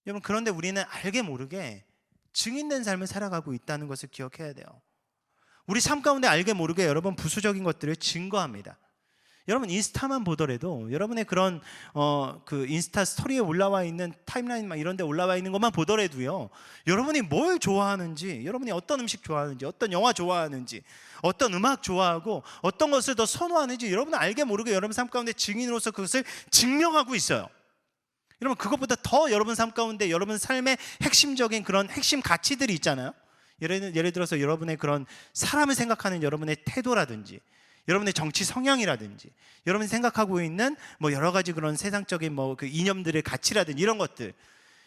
여러분, 그런데 우리는 알게 모르게 증인된 삶을 살아가고 있다는 것을 기억해야 돼요. 우리 삶 가운데 알게 모르게 여러분 부수적인 것들을 증거합니다. 여러분 인스타만 보더라도 여러분의 그런 그 인스타 스토리에 올라와 있는 타임라인 막 이런 데 올라와 있는 것만 보더라도요, 여러분이 뭘 좋아하는지, 여러분이 어떤 음식 좋아하는지, 어떤 영화 좋아하는지, 어떤 음악 좋아하고 어떤 것을 더 선호하는지 여러분은 알게 모르게 여러분 삶 가운데 증인으로서 그것을 증명하고 있어요. 여러분, 그것보다 더 여러분 삶 가운데 여러분 삶의 핵심적인 그런 핵심 가치들이 있잖아요. 예를 들어서 여러분의 그런 사람을 생각하는 여러분의 태도라든지, 여러분의 정치 성향이라든지, 여러분이 생각하고 있는 뭐 여러 가지 그런 세상적인 뭐 그 이념들의 가치라든지 이런 것들,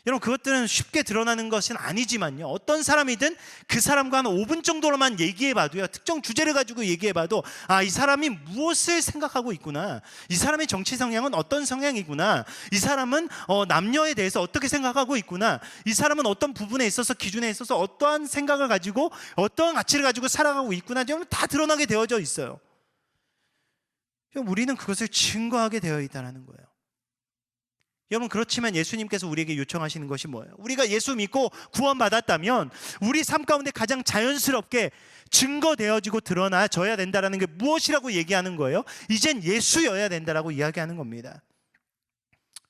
여러분 그것들은 쉽게 드러나는 것은 아니지만요, 어떤 사람이든 그 사람과 한 5분 정도로만 얘기해봐도요, 특정 주제를 가지고 얘기해봐도 아, 이 사람이 무엇을 생각하고 있구나, 이 사람의 정치 성향은 어떤 성향이구나, 이 사람은 남녀에 대해서 어떻게 생각하고 있구나, 이 사람은 어떤 부분에 있어서 기준에 있어서 어떠한 생각을 가지고 어떠한 가치를 가지고 살아가고 있구나, 다 드러나게 되어져 있어요. 우리는 그것을 증거하게 되어 있다는 거예요. 여러분, 그렇지만 예수님께서 우리에게 요청하시는 것이 뭐예요? 우리가 예수 믿고 구원받았다면 우리 삶 가운데 가장 자연스럽게 증거되어지고 드러나져야 된다는 게 무엇이라고 얘기하는 거예요? 이젠 예수여야 된다라고 이야기하는 겁니다.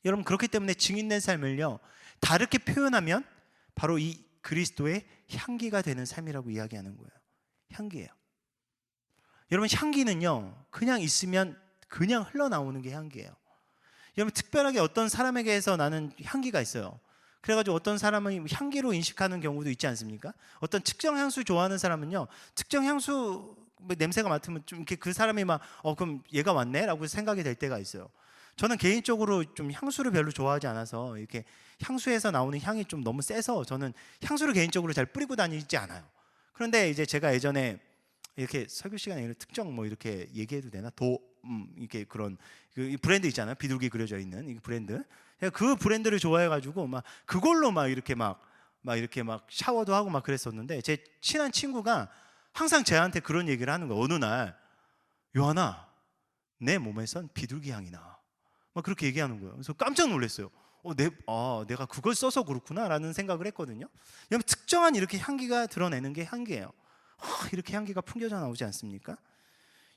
여러분, 그렇기 때문에 증인된 삶을요, 다르게 표현하면 바로 이 그리스도의 향기가 되는 삶이라고 이야기하는 거예요. 향기예요. 여러분, 향기는요 그냥 있으면 그냥 흘러나오는 게 향기예요. 여러분, 특별하게 어떤 사람에게서 나는 향기가 있어요. 그래가지고 어떤 사람은 향기로 인식하는 경우도 있지 않습니까? 어떤 특정 향수 좋아하는 사람은요, 특정 향수 냄새가 맡으면 좀 이렇게 그 사람이 막 그럼 얘가 왔네? 라고 생각이 될 때가 있어요. 저는 개인적으로 좀 향수를 별로 좋아하지 않아서 이렇게 향수에서 나오는 향이 좀 너무 세서 저는 향수를 개인적으로 잘 뿌리고 다니지 않아요. 그런데 이제 제가 예전에 이렇게 설교 시간에 특정 뭐 이렇게 얘기해도 되나? 이렇게 그런 그 브랜드 있잖아요. 비둘기 그려져 있는 이 브랜드. 제가 그 브랜드를 좋아해가지고 막 그걸로 막 이렇게 샤워도 하고 막 그랬었는데, 제 친한 친구가 항상 제한테 그런 얘기를 하는 거예요. 어느 날, 요한아, 내 몸에선 비둘기 향이 나. 막 그렇게 얘기하는 거예요. 그래서 깜짝 놀랐어요. 내가 그걸 써서 그렇구나라는 생각을 했거든요. 여러분, 특정한 이렇게 향기가 드러내는 게 향기예요. 이렇게 향기가 풍겨져 나오지 않습니까?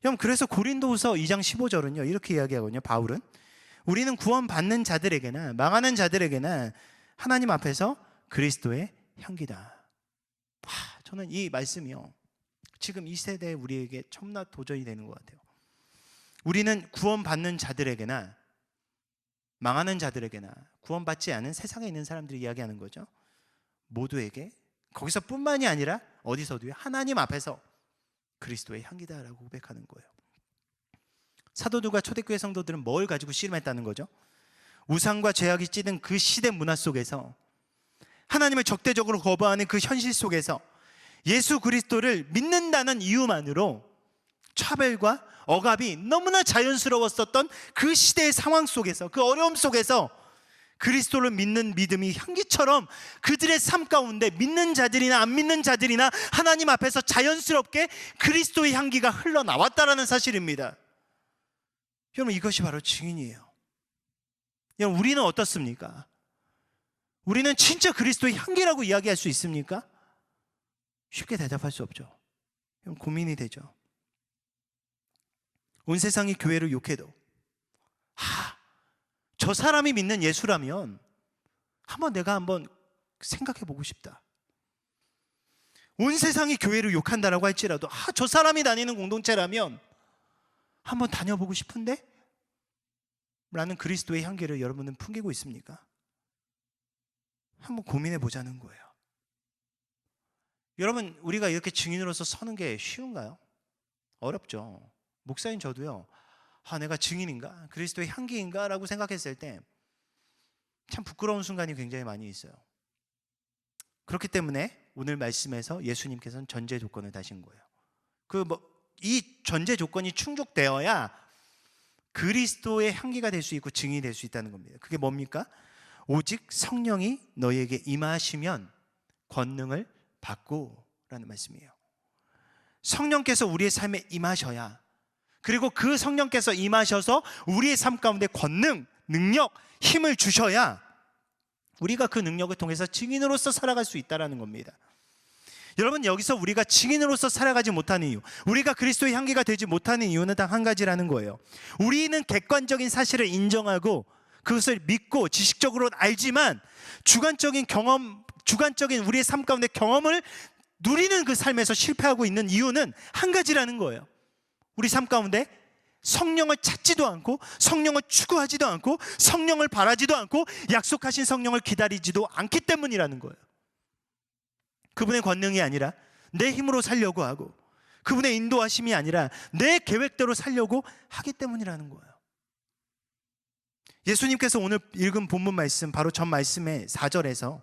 여러분, 그래서 고린도후서 2장 15절은요 이렇게 이야기하거든요. 바울은 우리는 구원받는 자들에게나 망하는 자들에게나 하나님 앞에서 그리스도의 향기다. 저는 이 말씀이요, 지금 이 세대에 우리에게 참나 도전이 되는 것 같아요. 우리는 구원받는 자들에게나 망하는 자들에게나, 구원받지 않은 세상에 있는 사람들이 이야기하는 거죠, 모두에게, 거기서 뿐만이 아니라 어디서도요, 하나님 앞에서 그리스도의 향기다라고 고백하는 거예요. 사도들과 초대교회 성도들은 뭘 가지고 씨름했다는 거죠? 우상과 죄악이 찌든 그 시대 문화 속에서, 하나님을 적대적으로 거부하는 그 현실 속에서 예수 그리스도를 믿는다는 이유만으로 차별과 억압이 너무나 자연스러웠었던 그 시대의 상황 속에서, 그 어려움 속에서 그리스도를 믿는 믿음이 향기처럼 그들의 삶 가운데 믿는 자들이나 안 믿는 자들이나 하나님 앞에서 자연스럽게 그리스도의 향기가 흘러나왔다라는 사실입니다. 여러분, 이것이 바로 증인이에요. 여러분, 우리는 어떻습니까? 우리는 진짜 그리스도의 향기라고 이야기할 수 있습니까? 쉽게 대답할 수 없죠. 여러분, 고민이 되죠. 온 세상이 교회를 욕해도 저 사람이 믿는 예수라면 내가 한번 생각해 보고 싶다. 온 세상이 교회를 욕한다라고 할지라도 저 사람이 다니는 공동체라면 한번 다녀보고 싶은데? 라는 그리스도의 향기를 여러분은 풍기고 있습니까? 한번 고민해 보자는 거예요. 여러분, 우리가 이렇게 증인으로서 서는 게 쉬운가요? 어렵죠. 목사인 저도요, 내가 증인인가? 그리스도의 향기인가? 라고 생각했을 때 참 부끄러운 순간이 굉장히 많이 있어요. 그렇기 때문에 오늘 말씀에서 예수님께서는 전제 조건을 다신 거예요. 이 전제 조건이 충족되어야 그리스도의 향기가 될 수 있고 증인이 될 수 있다는 겁니다. 그게 뭡니까? 오직 성령이 너희에게 임하시면 권능을 받고 라는 말씀이에요. 성령께서 우리의 삶에 임하셔야, 그리고 그 성령께서 임하셔서 우리의 삶 가운데 권능, 능력, 힘을 주셔야 우리가 그 능력을 통해서 증인으로서 살아갈 수 있다는 겁니다. 여러분, 여기서 우리가 증인으로서 살아가지 못하는 이유, 우리가 그리스도의 향기가 되지 못하는 이유는 단 한 가지라는 거예요. 우리는 객관적인 사실을 인정하고 그것을 믿고 지식적으로는 알지만 주관적인 우리의 삶 가운데 경험을 누리는 그 삶에서 실패하고 있는 이유는 한 가지라는 거예요. 우리 삶 가운데 성령을 찾지도 않고, 성령을 추구하지도 않고, 성령을 바라지도 않고, 약속하신 성령을 기다리지도 않기 때문이라는 거예요. 그분의 권능이 아니라 내 힘으로 살려고 하고, 그분의 인도하심이 아니라 내 계획대로 살려고 하기 때문이라는 거예요. 예수님께서 오늘 읽은 본문 말씀, 바로 전 말씀의 4절에서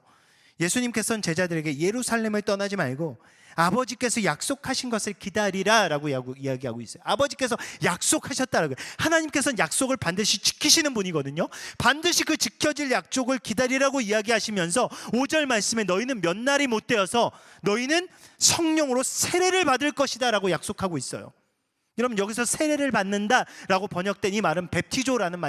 예수님께서는 제자들에게 예루살렘을 떠나지 말고 아버지께서 약속하신 것을 기다리라 라고 이야기하고 있어요. 아버지께서 약속하셨다라고요. 하나님께서는 약속을 반드시 지키시는 분이거든요. 반드시 그 지켜질 약속을 기다리라고 이야기하시면서 5절 말씀에 너희는 몇 날이 못 되어서 너희는 성령으로 세례를 받을 것이다 라고 약속하고 있어요. 여러분, 여기서 세례를 받는다라고 번역된 이 말은 베프티조라는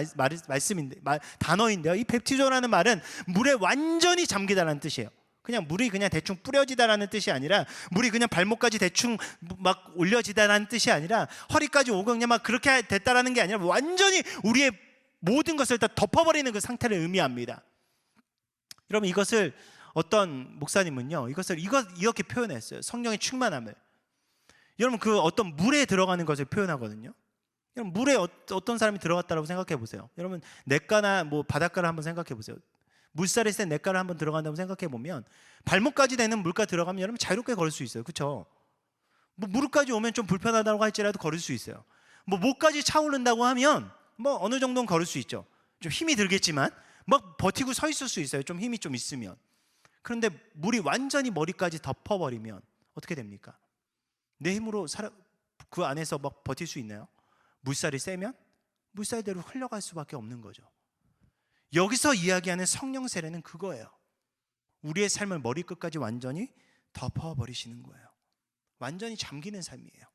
단어인데요. 이 베프티조라는 말은 물에 완전히 잠기다라는 뜻이에요. 그냥 물이 그냥 대충 뿌려지다라는 뜻이 아니라, 물이 그냥 발목까지 대충 막 올려지다라는 뜻이 아니라, 허리까지 오고 그냥 막 그렇게 됐다라는 게 아니라 완전히 우리의 모든 것을 다 덮어버리는 그 상태를 의미합니다. 여러분, 이것을 어떤 목사님은요, 이것을 이렇게 표현했어요. 성령의 충만함을. 여러분, 그 어떤 물에 들어가는 것을 표현하거든요. 여러분, 물에 어떤 사람이 들어갔다고 생각해 보세요. 여러분, 냇가나 뭐 바닷가를 한번 생각해 보세요. 물살이 센 냇가를 한번 들어간다고 생각해 보면 발목까지 되는 물가 들어가면 여러분 자유롭게 걸을 수 있어요. 그렇죠? 뭐 무릎까지 오면 좀 불편하다고 할지라도 걸을 수 있어요. 뭐 목까지 차오른다고 하면 뭐 어느 정도는 걸을 수 있죠. 좀 힘이 들겠지만 막 버티고 서 있을 수 있어요. 좀 힘이 좀 있으면. 그런데 물이 완전히 머리까지 덮어버리면 어떻게 됩니까? 내 힘으로 그 안에서 막 버틸 수 있나요? 물살이 세면 물살대로 흘러갈 수밖에 없는 거죠. 여기서 이야기하는 성령 세례는 그거예요. 우리의 삶을 머리끝까지 완전히 덮어버리시는 거예요. 완전히 잠기는 삶이에요.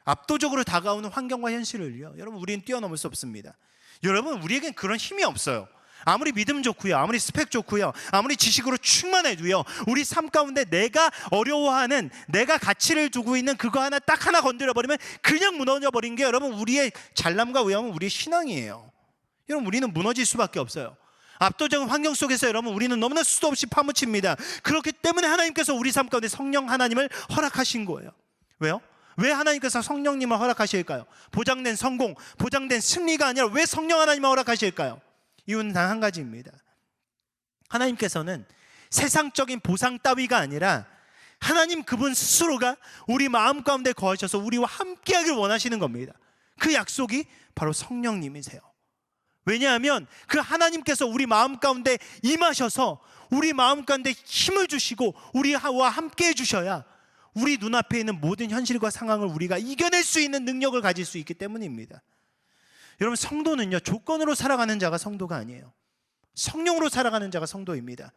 압도적으로 다가오는 환경과 현실을요, 여러분, 우리는 뛰어넘을 수 없습니다. 여러분, 우리에겐 그런 힘이 없어요. 아무리 믿음 좋고요, 아무리 스펙 좋고요, 아무리 지식으로 충만해도요, 우리 삶 가운데 내가 어려워하는, 내가 가치를 두고 있는 그거 딱 하나 건드려버리면 그냥 무너져버린 게 여러분 우리의 잘남과 위엄은 우리의 신앙이에요. 여러분, 우리는 무너질 수밖에 없어요. 압도적인 환경 속에서 여러분 우리는 너무나 수도 없이 파묻힙니다. 그렇기 때문에 하나님께서 우리 삶 가운데 성령 하나님을 허락하신 거예요. 왜요? 왜 하나님께서 성령님을 허락하실까요? 보장된 성공, 보장된 승리가 아니라 왜 성령 하나님을 허락하실까요? 이유는 단 한 가지입니다. 하나님께서는 세상적인 보상 따위가 아니라 하나님 그분 스스로가 우리 마음 가운데 거하셔서 우리와 함께하길 원하시는 겁니다. 그 약속이 바로 성령님이세요. 왜냐하면 그 하나님께서 우리 마음 가운데 임하셔서 우리 마음 가운데 힘을 주시고 우리와 함께 해주셔야 우리 눈앞에 있는 모든 현실과 상황을 우리가 이겨낼 수 있는 능력을 가질 수 있기 때문입니다. 여러분, 성도는요, 조건으로 살아가는 자가 성도가 아니에요. 성령으로 살아가는 자가 성도입니다.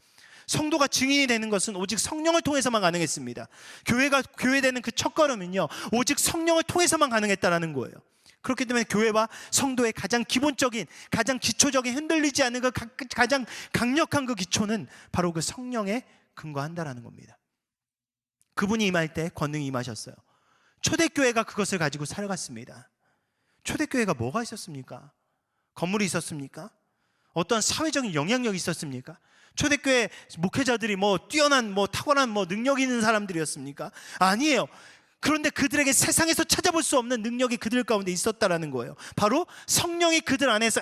성도가 증인이 되는 것은 오직 성령을 통해서만 가능했습니다. 교회가 교회되는 그 첫걸음은요, 오직 성령을 통해서만 가능했다라는 거예요. 그렇기 때문에 교회와 성도의 가장 기본적인, 가장 기초적인, 흔들리지 않는 그 가장 강력한 그 기초는 바로 그 성령에 근거한다라는 겁니다. 그분이 임할 때 권능이 임하셨어요. 초대교회가 그것을 가지고 살아갔습니다. 초대교회가 뭐가 있었습니까? 건물이 있었습니까? 어떤 사회적인 영향력이 있었습니까? 초대교회 목회자들이 뛰어난 탁월한 능력이 있는 사람들이었습니까? 아니에요. 그런데 그들에게 세상에서 찾아볼 수 없는 능력이 그들 가운데 있었다라는 거예요. 바로 성령이 그들 안에서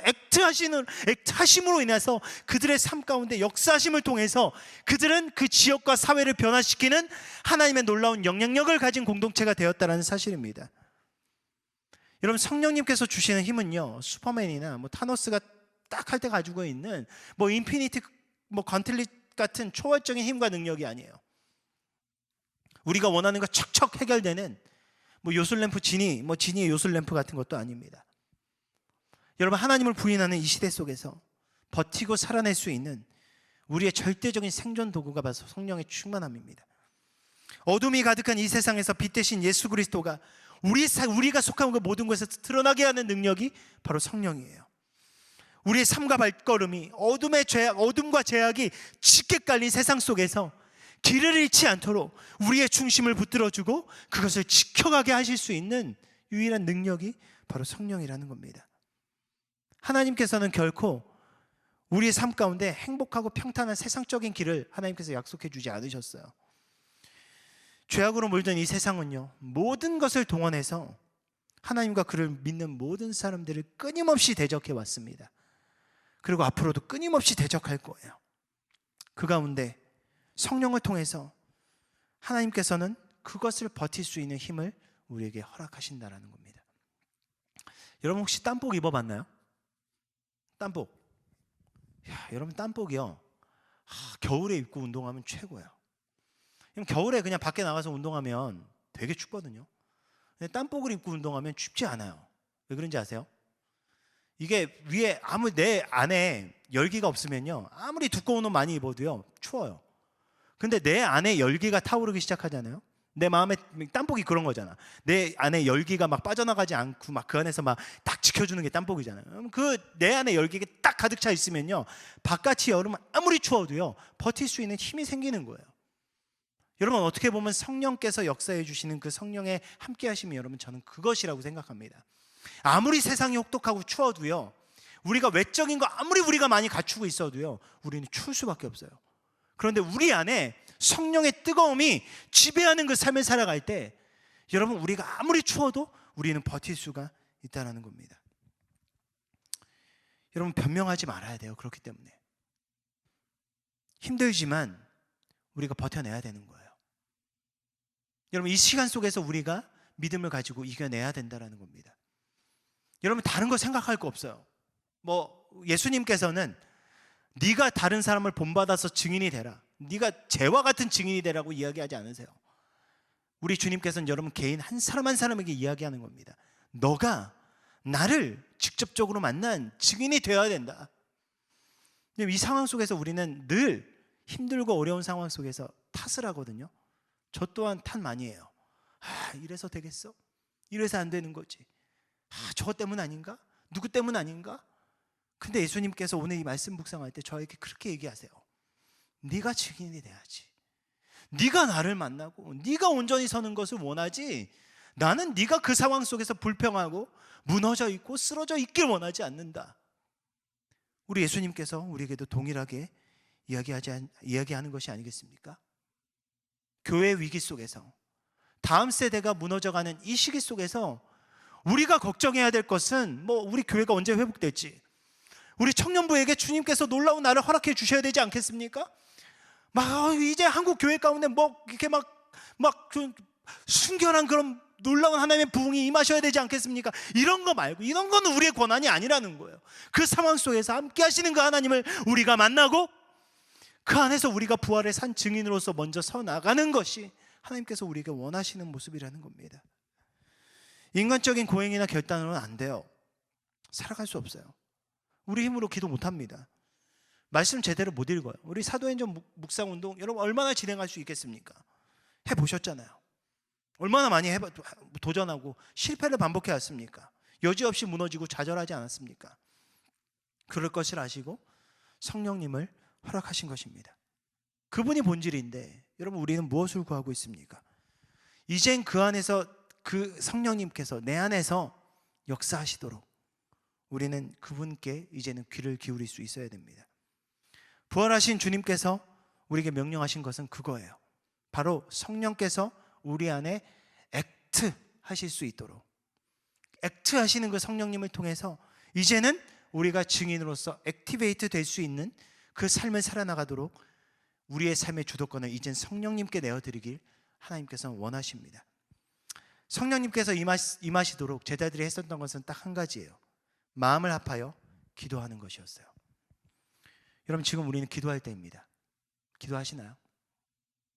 액트하심으로 인해서 그들의 삶 가운데 역사하심을 통해서 그들은 그 지역과 사회를 변화시키는 하나님의 놀라운 영향력을 가진 공동체가 되었다는 사실입니다. 여러분, 성령님께서 주시는 힘은요, 슈퍼맨이나 타노스가 딱 할 때 가지고 있는 인피니티 건틀릿 같은 초월적인 힘과 능력이 아니에요. 우리가 원하는 거 척척 해결되는 요술램프 지니의 요술램프 같은 것도 아닙니다. 여러분, 하나님을 부인하는 이 시대 속에서 버티고 살아낼 수 있는 우리의 절대적인 생존 도구가 바로 성령의 충만함입니다. 어둠이 가득한 이 세상에서 빛 대신 예수 그리스도가 우리가 속한 그 모든 것에서 드러나게 하는 능력이 바로 성령이에요. 우리의 삶과 발걸음이 어둠과 죄악이 짙게 깔린 세상 속에서 길을 잃지 않도록 우리의 중심을 붙들어주고 그것을 지켜가게 하실 수 있는 유일한 능력이 바로 성령이라는 겁니다. 하나님께서는 결코 우리의 삶 가운데 행복하고 평탄한 세상적인 길을 하나님께서 약속해 주지 않으셨어요. 죄악으로 물든 이 세상은요, 모든 것을 동원해서 하나님과 그를 믿는 모든 사람들을 끊임없이 대적해 왔습니다. 그리고 앞으로도 끊임없이 대적할 거예요. 그 가운데 성령을 통해서 하나님께서는 그것을 버틸 수 있는 힘을 우리에게 허락하신다라는 겁니다. 여러분 혹시 땀복 입어봤나요? 땀복. 여러분 땀복이요, 겨울에 입고 운동하면 최고예요. 겨울에 그냥 밖에 나가서 운동하면 되게 춥거든요. 근데 땀복을 입고 운동하면 춥지 않아요. 왜 그런지 아세요? 이게 위에 내 안에 열기가 없으면요, 아무리 두꺼운 옷 많이 입어도요 추워요. 근데 내 안에 열기가 타오르기 시작하잖아요. 내 마음에, 땀복이 그런 거잖아. 내 안에 열기가 막 빠져나가지 않고 막 그 안에서 막 딱 지켜주는 게 땀복이잖아요. 그 내 안에 열기가 딱 가득 차 있으면요, 바깥이 여름 아무리 추워도요 버틸 수 있는 힘이 생기는 거예요. 여러분 어떻게 보면 성령께서 역사해 주시는 그 성령의 함께 하심이, 여러분 저는 그것이라고 생각합니다. 아무리 세상이 혹독하고 추워도요, 우리가 외적인 거 아무리 우리가 많이 갖추고 있어도요, 우리는 추울 수밖에 없어요. 그런데 우리 안에 성령의 뜨거움이 지배하는 그 삶을 살아갈 때, 여러분 우리가 아무리 추워도 우리는 버틸 수가 있다는 겁니다. 여러분 변명하지 말아야 돼요. 그렇기 때문에 힘들지만 우리가 버텨내야 되는 거예요. 여러분 이 시간 속에서 우리가 믿음을 가지고 이겨내야 된다는 겁니다. 여러분 다른 거 생각할 거 없어요. 예수님께서는 네가 다른 사람을 본받아서 증인이 되라, 네가 쟤와 같은 증인이 되라고 이야기하지 않으세요. 우리 주님께서는 여러분 개인 한 사람 한 사람에게 이야기하는 겁니다. 너가 나를 직접적으로 만난 증인이 되어야 된다. 이 상황 속에서 우리는 늘 힘들고 어려운 상황 속에서 탓을 하거든요. 저 또한 탓 많이 해요. 이래서 되겠어? 이래서 안 되는 거지. 저것 때문 아닌가? 누구 때문 아닌가? 근데 예수님께서 오늘 이 말씀 묵상할 때 저에게 그렇게 얘기하세요. 네가 증인이 돼야지. 네가 나를 만나고 네가 온전히 서는 것을 원하지, 나는 네가 그 상황 속에서 불평하고 무너져 있고 쓰러져 있길 원하지 않는다. 우리 예수님께서 우리에게도 동일하게 이야기하는 것이 아니겠습니까? 교회 위기 속에서, 다음 세대가 무너져가는 이 시기 속에서 우리가 걱정해야 될 것은 우리 교회가 언제 회복될지, 우리 청년부에게 주님께서 놀라운 날을 허락해 주셔야 되지 않겠습니까? 이제 한국 교회 가운데 이렇게 그 순결한 그런 놀라운 하나님의 부흥이 임하셔야 되지 않겠습니까? 이런 거 말고, 이런 건 우리의 권한이 아니라는 거예요. 그 상황 속에서 함께 하시는 그 하나님을 우리가 만나고 그 안에서 우리가 부활의 산 증인으로서 먼저 서 나가는 것이 하나님께서 우리에게 원하시는 모습이라는 겁니다. 인간적인 고행이나 결단으로는 안 돼요. 살아갈 수 없어요. 우리 힘으로 기도 못합니다. 말씀 제대로 못 읽어요. 우리 사도행전 묵상운동 여러분 얼마나 진행할 수 있겠습니까? 해보셨잖아요. 얼마나 많이 도전하고 실패를 반복해 왔습니까? 여지없이 무너지고 좌절하지 않았습니까? 그럴 것을 아시고 성령님을 허락하신 것입니다. 그분이 본질인데 여러분 우리는 무엇을 구하고 있습니까? 이젠 그 안에서 그 성령님께서 내 안에서 역사하시도록 우리는 그분께 이제는 귀를 기울일 수 있어야 됩니다. 부활하신 주님께서 우리에게 명령하신 것은 그거예요. 바로 성령께서 우리 안에 액트 하실 수 있도록, 액트 하시는 그 성령님을 통해서 이제는 우리가 증인으로서 액티베이트 될 수 있는 그 삶을 살아나가도록 우리의 삶의 주도권을 이젠 성령님께 내어드리길 하나님께서는 원하십니다. 성령님께서 임하시도록 제자들이 했었던 것은 딱 한 가지예요. 마음을 합하여 기도하는 것이었어요. 여러분 지금 우리는 기도할 때입니다. 기도하시나요?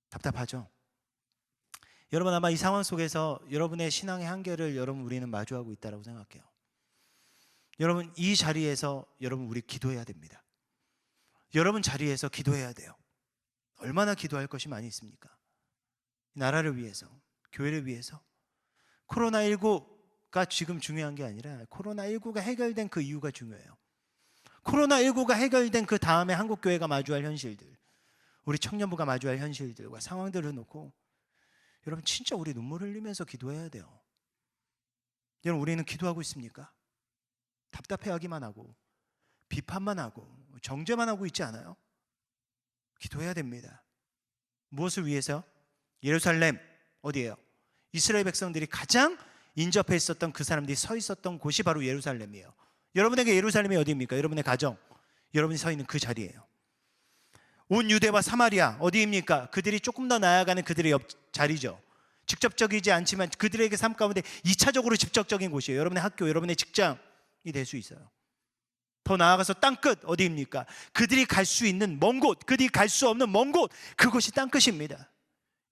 답답하죠? 여러분 아마 이 상황 속에서 여러분의 신앙의 한계를 우리는 마주하고 있다고 생각해요. 여러분 이 자리에서 여러분 우리 기도해야 됩니다. 여러분 자리에서 기도해야 돼요. 얼마나 기도할 것이 많이 있습니까? 나라를 위해서, 교회를 위해서. 코로나19가 지금 중요한 게 아니라 코로나19가 해결된 그 이유가 중요해요. 코로나19가 해결된 그 다음에 한국교회가 마주할 현실들, 우리 청년부가 마주할 현실들과 상황들을 놓고 여러분 진짜 우리 눈물 흘리면서 기도해야 돼요. 여러분 우리는 기도하고 있습니까? 답답해하기만 하고 비판만 하고 정죄만 하고 있지 않아요? 기도해야 됩니다. 무엇을 위해서? 예루살렘 어디예요? 이스라엘 백성들이 가장 인접해 있었던 그 사람들이 서 있었던 곳이 바로 예루살렘이에요. 여러분에게 예루살렘이 어디입니까? 여러분의 가정, 여러분이 서 있는 그 자리예요. 온 유대와 사마리아 어디입니까? 그들이 조금 더 나아가는 그들의 옆 자리죠. 직접적이지 않지만 그들에게 삶 가운데 2차적으로 직접적인 곳이에요. 여러분의 학교, 여러분의 직장이 될 수 있어요. 더 나아가서 땅끝 어디입니까? 그들이 갈 수 있는 먼 곳, 그들이 갈 수 없는 먼 곳, 그것이 땅끝입니다.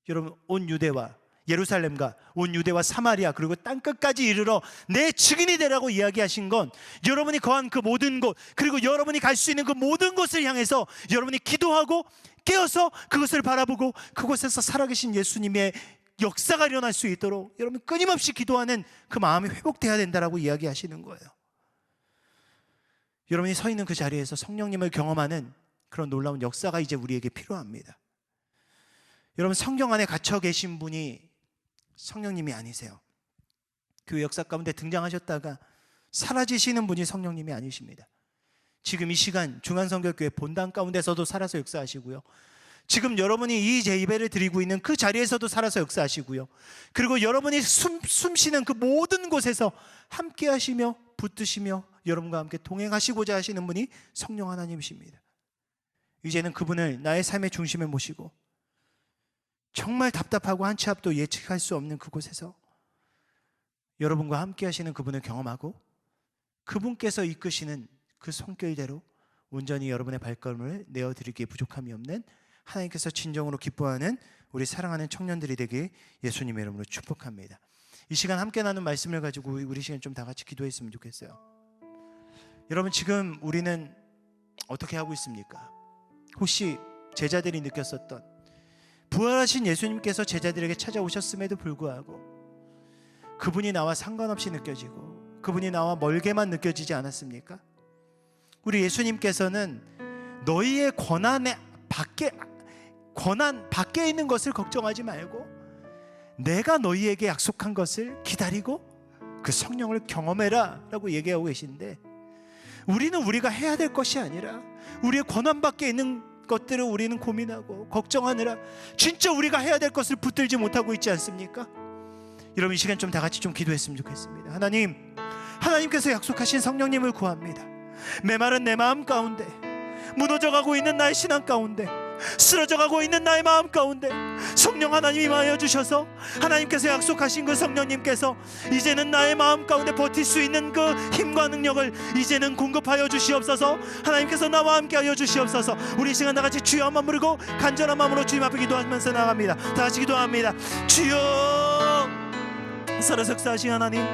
여러분 온 유대와 예루살렘과 온 유대와 사마리아 그리고 땅끝까지 이르러 내 증인이 되라고 이야기하신 건 여러분이 거한 그 모든 곳 그리고 여러분이 갈 수 있는 그 모든 곳을 향해서 여러분이 기도하고 깨어서 그것을 바라보고 그곳에서 살아계신 예수님의 역사가 일어날 수 있도록 여러분 끊임없이 기도하는 그 마음이 회복돼야 된다라고 이야기하시는 거예요. 여러분이 서 있는 그 자리에서 성령님을 경험하는 그런 놀라운 역사가 이제 우리에게 필요합니다. 여러분 성경 안에 갇혀 계신 분이 성령님이 아니세요. 교회 역사 가운데 등장하셨다가 사라지시는 분이 성령님이 아니십니다. 지금 이 시간 중앙성결교회 본당 가운데서도 살아서 역사하시고요, 지금 여러분이 이 예배를 드리고 있는 그 자리에서도 살아서 역사하시고요, 그리고 여러분이 숨쉬는 그 모든 곳에서 함께 하시며 붙드시며 여러분과 함께 동행하시고자 하시는 분이 성령 하나님이십니다. 이제는 그분을 나의 삶의 중심에 모시고 정말 답답하고 한 치 앞도 예측할 수 없는 그곳에서 여러분과 함께 하시는 그분을 경험하고 그분께서 이끄시는 그 손길대로 온전히 여러분의 발걸음을 내어드리기에 부족함이 없는 하나님께서 진정으로 기뻐하는 우리 사랑하는 청년들이 되길 예수님의 이름으로 축복합니다. 이 시간 함께 나눈 말씀을 가지고 우리 시간 좀 다 같이 기도했으면 좋겠어요. 여러분 지금 우리는 어떻게 하고 있습니까? 혹시 제자들이 느꼈었던 부활하신 예수님께서 제자들에게 찾아오셨음에도 불구하고 그분이 나와 상관없이 느껴지고 그분이 나와 멀게만 느껴지지 않았습니까? 우리 예수님께서는 너희의 권한 밖에 있는 것을 걱정하지 말고 내가 너희에게 약속한 것을 기다리고 그 성령을 경험해라 라고 얘기하고 계신데, 우리는 우리가 해야 될 것이 아니라 우리의 권한 밖에 있는 것들을 우리는 고민하고 걱정하느라 진짜 우리가 해야 될 것을 붙들지 못하고 있지 않습니까? 여러분 이 시간 좀 다 같이 좀 기도했으면 좋겠습니다. 하나님께서 약속하신 성령님을 구합니다. 메마른 내 마음 가운데, 무너져가고 있는 나의 신앙 가운데, 쓰러져가고 있는 나의 마음 가운데 성령 하나님이 임하여 주셔서 하나님께서 약속하신 그 성령님께서 이제는 나의 마음 가운데 버틸 수 있는 그 힘과 능력을 이제는 공급하여 주시옵소서. 하나님께서 나와 함께 하여 주시옵소서. 우리 이 시간 다 같이 주여 한번 부르고 간절한 마음으로 주님 앞에 기도하면서 나갑니다. 다 같이 기도합니다. 주여, 살아서 역사하신 하나님,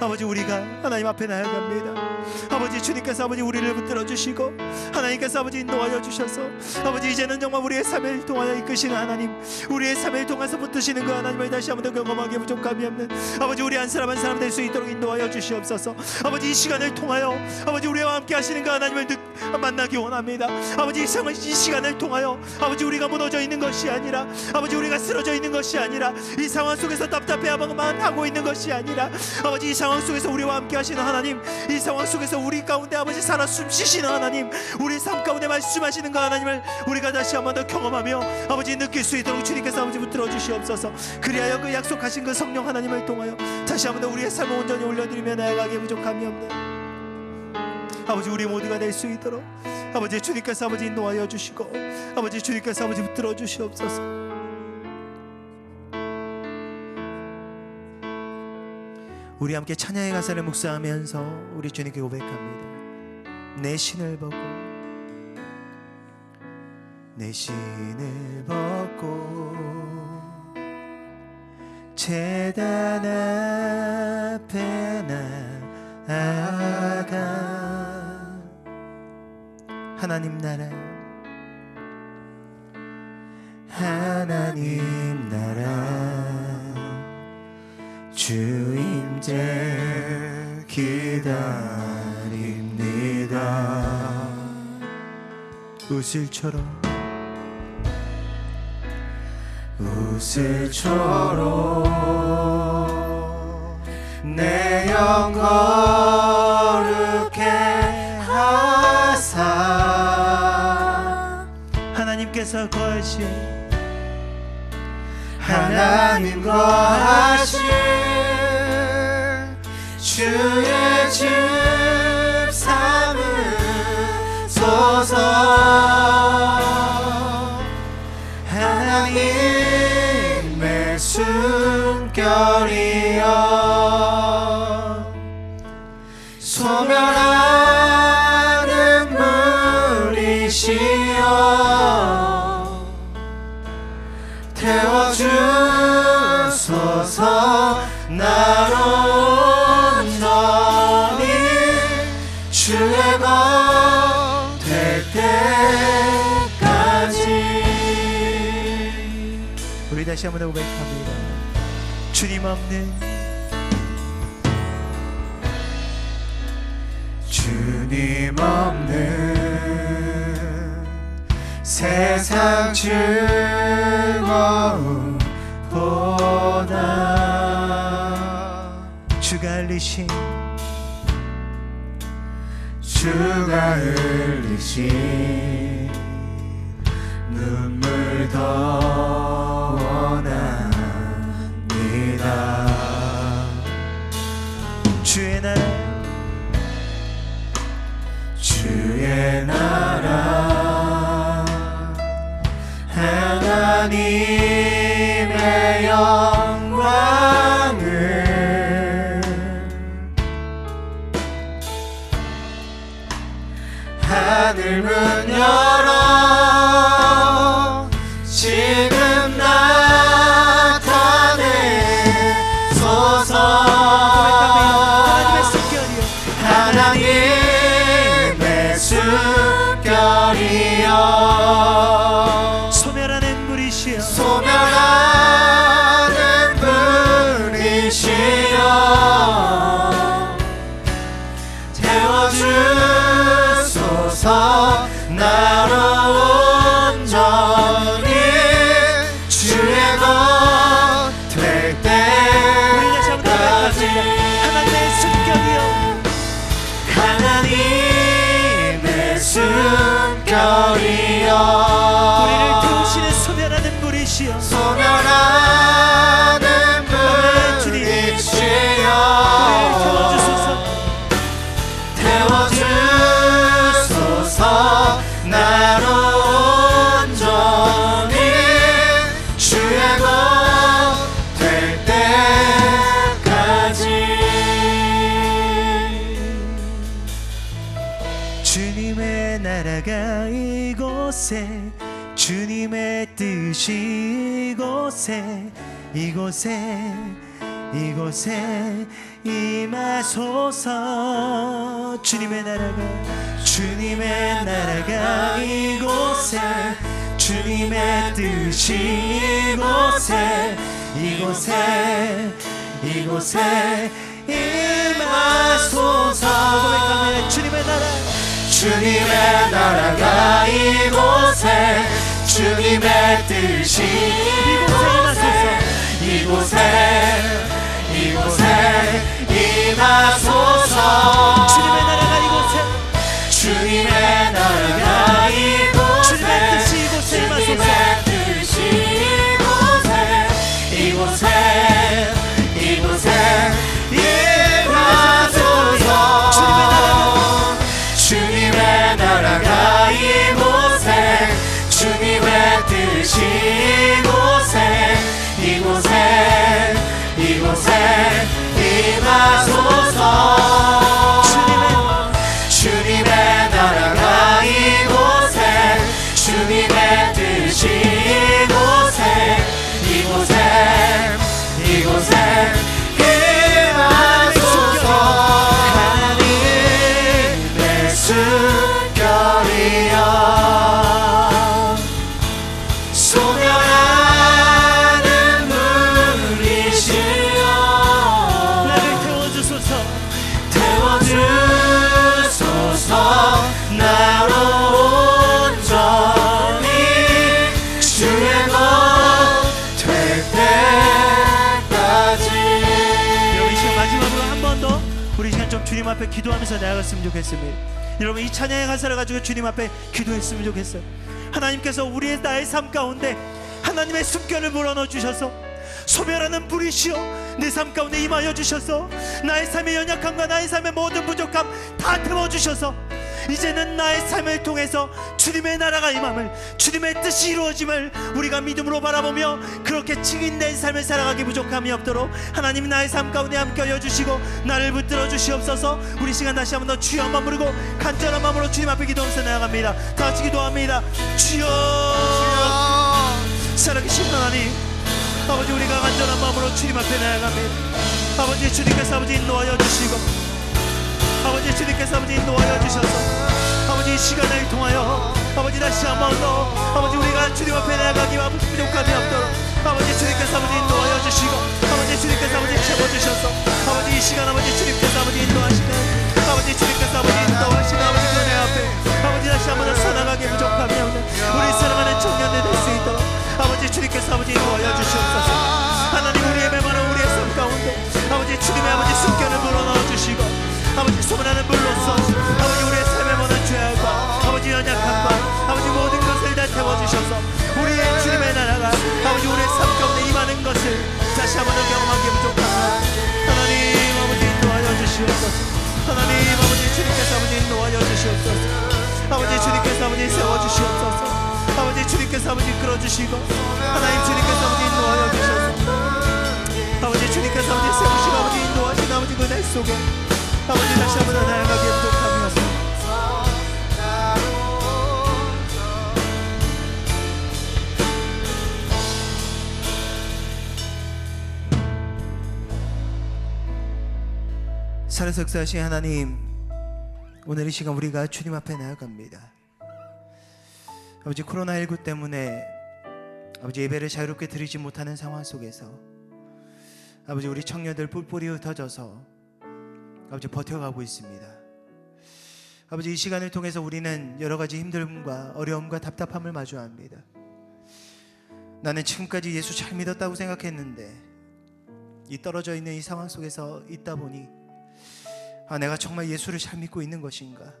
아버지 우리가 하나님 앞에 나아갑니다. 아버지 주님께서 아버지 우리를 붙들어 주시고 하나님께서 아버지 인도하여 주셔서 아버지 이제는 정말 우리의 삶을 통하여 이끄시는 하나님, 우리의 삶을 통해서 붙드시는 그 하나님을 다시 한번 더 경험하기에 부족함이 없는 아버지 우리 한 사람 한 사람 될 수 있도록 인도하여 주시옵소서. 아버지 이 시간을 통하여 아버지 우리와 함께 하시는 그 하나님을 만나기 원합니다. 아버지 이 시간을 통하여 아버지 우리가 무너져 있는 것이 아니라 아버지 우리가 쓰러져 있는 것이 아니라 이 상황 속에서 답답해하고만 하고 있는 것이 아니라 아버지 이 상황 속에서 우리와 함께 하시는 하나님, 이 상황 속에서 우리 가운데 아버지 살아 숨쉬시는 하나님, 우리 삶 가운데 말씀하시는 그 하나님을 우리가 다시 한번 더 경험하며 아버지 느낄 수 있도록 주님께서 아버지 붙들어 주시옵소서. 그리하여 그 약속하신 그 성령 하나님을 통하여 다시 한번 더 우리의 삶을 온전히 올려드리며 나아가기에 부족함이 없는 아버지 우리 모두가 될 수 있도록 아버지 주님께서 아버지 인도하여 주시고 아버지 주님께서 아버지 붙들어 주시옵소서. 우리 함께 찬양의 가사를 묵상하면서 우리 주님께 고백합니다. 내 신을 벗고 내 신을 벗고 제단 앞에 나아가 하나님 나라 하나님 나라 주임재 기다립니다. 우슬처럼 내 영 거룩해 하사 하나님께서 거하시 하나님 거하시 주의 집 삼으소서. 하나님의 숨결이여 소멸하는 물이시여 태워주소서. 나로 온전히 주의 것 될 때까지. 우리 다시 한번 고백합니다. 주님 없는 세상 즐거움보다 주가 흘리신 눈물 더 원합니다. 주의 나라 하나님의 영광을 하늘 문 열어 지금 나타내소서. 하나님의 숨결이여 소멸하는 불이시여 태워주소서. 나로 온전히 주의 것 될 때까지. 하나님의 숨결이여 우리를 태우시는 소멸하는 불이시여 태워주소서. 나로 온전히 주의 것 될 때까지. 주님의 나라가 이곳에 주님의 뜻이 이곳에 임하소서. 주님의 나라가 이곳에 주님의 뜻이 이곳에 임하소서. 주님의 나라가 이곳에 주님의 뜻이 이곳에 임하소서. 주님의 나라가 이곳에 주님의 뜻이 이곳에 임하소서. 주님의 나라가 이곳에 주님의 뜻이 이곳에 임하소서. 주님의 나라가 앞에 기도하면서 나아갔으면 좋겠습니다. 여러분, 이 찬양의 가사를 가지고 주님 앞에 기도했으면 좋겠어요. 하나님께서 우리의 나의 삶 가운데 하나님의 숨결을 불어넣어 주셔서 소멸하는 불이시여 내 삶 가운데 임하여 주셔서 나의 삶의 연약함과 나의 삶의 모든 부족함 다 태워주셔서 이제는 나의 삶을 통해서 주님의 나라가 임함을, 주님의 뜻이 이루어짐을 우리가 믿음으로 바라보며 그렇게 증인된 삶을 살아가기 부족함이 없도록 하나님 나의 삶 가운데 함께 하여 주시고 나를 붙들어 주시옵소서. 우리 시간 다시 한번 더 주여 한번 부르고 간절한 마음으로 주님 앞에 기도하면서 나아갑니다. 다 같이 기도합니다. 주여, 살아계신 하나님, 아버지, 우리가 간절한 마음으로 주님 앞에 나아갑니다. 아버지, 주님께서 아버지 인도하여 주시고, 아버지 주님께서 아버지 인도하여 주셔서 아버지 이 시간을 통하여 아버지 다시 한번 더 아버지 우리가 주님 앞에 나아가기와 부족함이 없도록 아버지 주님께서 아버지 인도하여 주시고 아버지 주님께서 아버지 채워주셔서 아버지 이 시간 아버지 주님께서 아버지 인도하시는 아버지 주님께서 아버지 인도하시는 아버지 그 내 앞에 아버지 다시 한번 더 살아가기 부족함이 없는 우리 사랑하는 청년들 될 수 있도록 아버지 주님께서 아버지 인도하여 주시옵소서. 하나님, 우리의 메마른 우리의 삶 가운데 아버지 주님의 아버지 숨결을 불어넣어 주시고 아버지 소문하는 불로서 아버지 우리의 삶의 모든 죄악과 아버지 연약함과 아버지 모든 것을 다 태워주셔서 우리의 주님의 나라가 아버지 우리의 삶 가운데 임하는 것을 다시 한번 더 경험하기 부족합니다. 하나님 아버지 인도하여 주시옵소서. 하나님 아버지 주님께서 아버지 인도하여 주시옵소서. 아버지 주님께서 아버지 세워주시옵소서. 아버지 주님께서 아버지 끌어주시고 하나님 주님께서 아버지 인도하여 주셔서 아버지 주님께서 아버지 세우시고 아버지 인도하신 아버지 그날 속에 아버지 다시 한번 나아가게 부족함이 없습니다. 살아서 역사하신 하나님, 오늘 이 시간 우리가 주님 앞에 나아갑니다. 아버지, 코로나19 때문에 아버지 예배를 자유롭게 드리지 못하는 상황 속에서 아버지 우리 청년들 뿔뿔이 흩어져서 아버지 버텨가고 있습니다. 아버지, 이 시간을 통해서 우리는 여러 가지 힘듦과 어려움과 답답함을 마주합니다. 나는 지금까지 예수 잘 믿었다고 생각했는데 이 떨어져 있는 이 상황 속에서 있다 보니 내가 정말 예수를 잘 믿고 있는 것인가?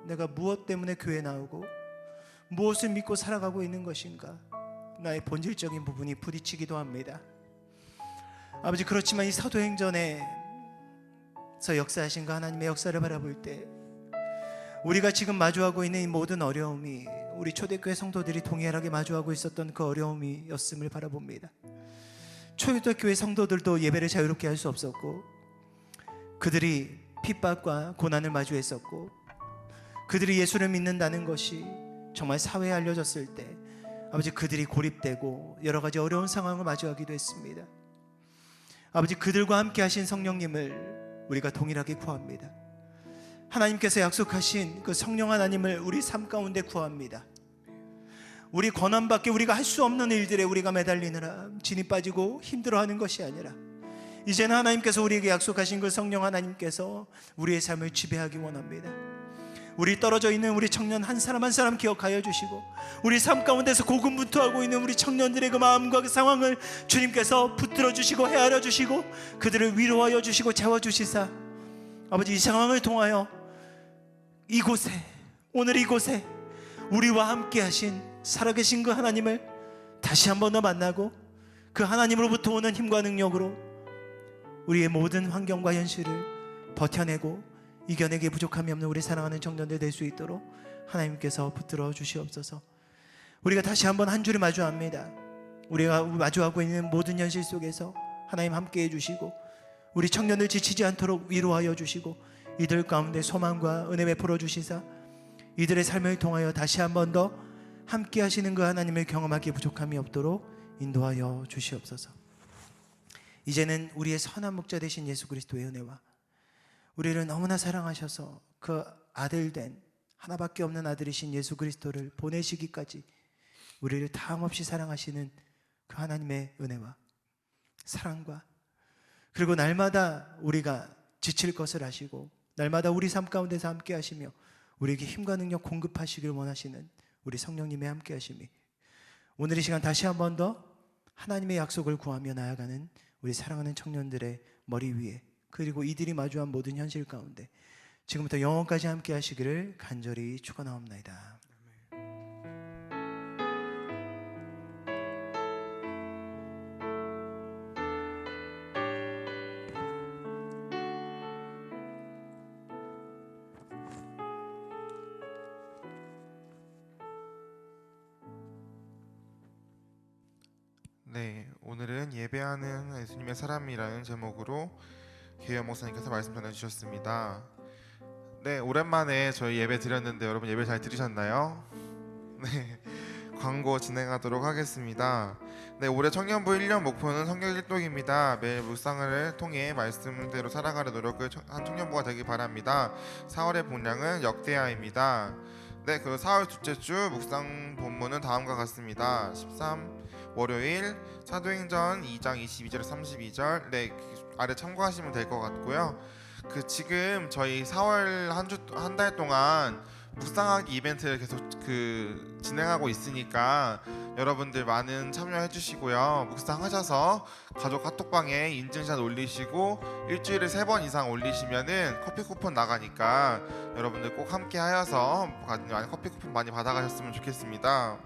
내가 무엇 때문에 교회 나오고 무엇을 믿고 살아가고 있는 것인가? 나의 본질적인 부분이 부딪히기도 합니다. 아버지, 그렇지만 이 사도행전에 역사하신 그 하나님의 역사를 바라볼 때 우리가 지금 마주하고 있는 이 모든 어려움이 우리 초대교회 성도들이 동일하게 마주하고 있었던 그 어려움이었음을 바라봅니다. 초대교회 성도들도 예배를 자유롭게 할 수 없었고 그들이 핍박과 고난을 마주했었고 그들이 예수를 믿는다는 것이 정말 사회에 알려졌을 때 아버지 그들이 고립되고 여러 가지 어려운 상황을 마주하기도 했습니다. 아버지, 그들과 함께 하신 성령님을 우리가 동일하게 구합니다. 하나님께서 약속하신 그 성령 하나님을 우리 삶 가운데 구합니다. 우리 권한밖에 우리가 할 수 없는 일들에 우리가 매달리느라 진이 빠지고 힘들어하는 것이 아니라 이제는 하나님께서 우리에게 약속하신 그 성령 하나님께서 우리의 삶을 지배하기 원합니다. 우리 떨어져 있는 우리 청년 한 사람 한 사람 기억하여 주시고 우리 삶 가운데서 고군분투하고 있는 우리 청년들의 그 마음과 그 상황을 주님께서 붙들어 주시고 헤아려 주시고 그들을 위로하여 주시고 채워주시사 아버지, 이 상황을 통하여 이곳에, 오늘 이곳에 우리와 함께 하신 살아계신 그 하나님을 다시 한 번 더 만나고 그 하나님으로부터 오는 힘과 능력으로 우리의 모든 환경과 현실을 버텨내고 이겨내기에 부족함이 없는 우리 사랑하는 청년들 될 수 있도록 하나님께서 붙들어 주시옵소서. 우리가 다시 한번 한 주를 마주합니다. 우리가 마주하고 있는 모든 현실 속에서 하나님 함께 해주시고 우리 청년들 지치지 않도록 위로하여 주시고 이들 가운데 소망과 은혜 베풀어 주시사 이들의 삶을 통하여 다시 한번 더 함께 하시는 그 하나님을 경험하기에 부족함이 없도록 인도하여 주시옵소서. 이제는 우리의 선한 목자 되신 예수 그리스도의 은혜와 우리를 너무나 사랑하셔서 그 아들된 하나밖에 없는 아들이신 예수 그리스도를 보내시기까지 우리를 다함없이 사랑하시는 그 하나님의 은혜와 사랑과 그리고 날마다 우리가 지칠 것을 아시고 날마다 우리 삶 가운데서 함께 하시며 우리에게 힘과 능력 공급하시길 원하시는 우리 성령님의 함께 하심이 오늘 이 시간 다시 한 번 더 하나님의 약속을 구하며 나아가는 우리 사랑하는 청년들의 머리 위에 그리고 이들이 마주한 모든 현실 가운데 지금부터 영원까지 함께 하시기를 간절히 축원하옵나이다. 네, 오늘은 예배하는 예수님의 사람이라는 제목으로 계현 목사님께서 말씀 전해주셨습니다. 네, 오랜만에 저희 예배 드렸는데 여러분 예배 잘 들으셨나요? 네, 광고 진행하도록 하겠습니다. 네, 올해 청년부 1년 목표는 성경 일독입니다. 매일 묵상을 통해 말씀대로 살아가려 노력을 한 청년부가 되길 바랍니다. 4월의 본향은 역대하입니다. 네, 그 4월 둘째 주 묵상 본문은 다음과 같습니다. 13 월요일 사도행전 2장 22절 32절 네, 아래 참고하시면 될 것 같고요. 그 지금 저희 4월 한 달 동안 묵상하기 이벤트를 계속 진행하고 있으니까 여러분들 많은 참여해 주시고요. 묵상하셔서 가족 카톡방에 인증샷 올리시고 일주일에 3번 이상 올리시면은 커피 쿠폰 나가니까 여러분들 꼭 함께 하여서 커피 쿠폰 많이 받아가셨으면 좋겠습니다.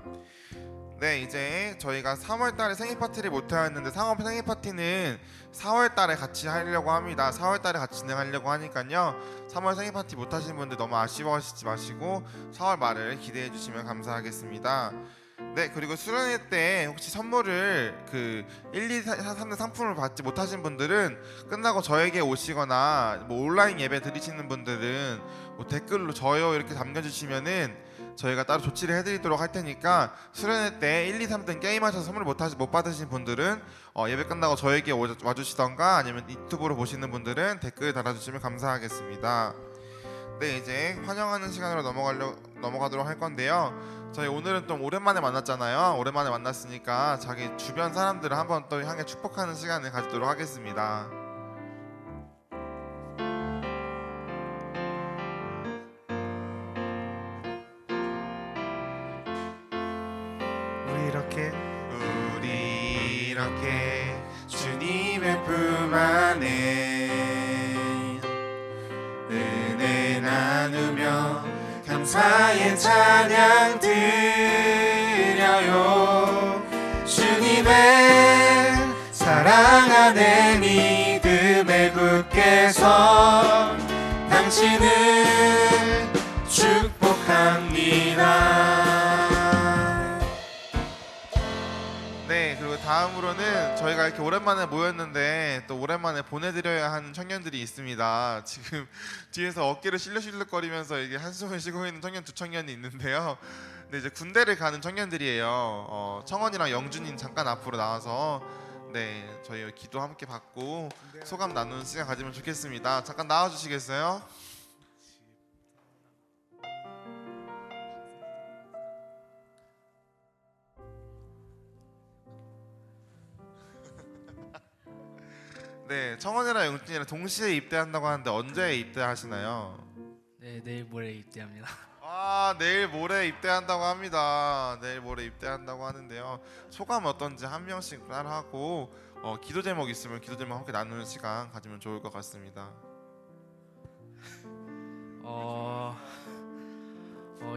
네, 이제 저희가 3월 달에 생일 파티를 못 하였는데 상업 생일 파티는 4월 달에 같이 하려고 합니다. 4월 달에 같이 진행하려고 하니까요. 3월 생일 파티 못 하신 분들 너무 아쉬워하시지 마시고 4월 말을 기대해 주시면 감사하겠습니다. 네, 그리고 수련회 때 혹시 선물을 1, 2, 3등 상품을 받지 못하신 분들은 끝나고 저에게 오시거나 뭐 온라인 예배 드리시는 분들은 뭐 댓글로 저요 이렇게 남겨주시면은 저희가 따로 조치를 해드리도록 할 테니까 수련회 때 1, 2, 3등 게임하셔서 선물 못 받으신 분들은 예배 끝나고 저에게 와주시던가 아니면 유튜브로 보시는 분들은 댓글 달아주시면 감사하겠습니다. 네, 이제 환영하는 시간으로 넘어가도록 할 건데요. 저희 오늘은 좀 오랜만에 만났잖아요. 오랜만에 만났으니까 자기 주변 사람들을 한번 또 향해 축복하는 시간을 가지도록 하겠습니다. 우리 이렇게 주님의 품 안에 은혜 나누며 감사의 찬양 드려요. 주님의 사랑 안에 믿음에 굳게 선 당신을 축복합니다. 네, 그리고 다음으로는 저희가 이렇게 오랜만에 모였는데 또 오랜만에 보내드려야 하는 청년들이 있습니다. 지금 뒤에서 어깨를 실룩실룩거리면서 이게 한숨을 쉬고 있는 청년 두 청년이 있는데요. 네, 이제 군대를 가는 청년들이에요. 청원이랑 영준이 잠깐 앞으로 나와서 네, 저희 기도 함께 받고 소감 나누는 시간 가지면 좋겠습니다. 잠깐 나와주시겠어요? 네, 청원이랑 영준이랑 동시에 입대한다고 하는데 언제 입대하시나요? 네, 내일 모레 입대합니다. 아, 내일 모레 입대한다고 합니다. 내일 모레 입대한다고 하는데요. 소감 어떤지 한 명씩 하고 기도 제목 있으면 기도 제목 함께 나누는 시간 가지면 좋을 것 같습니다.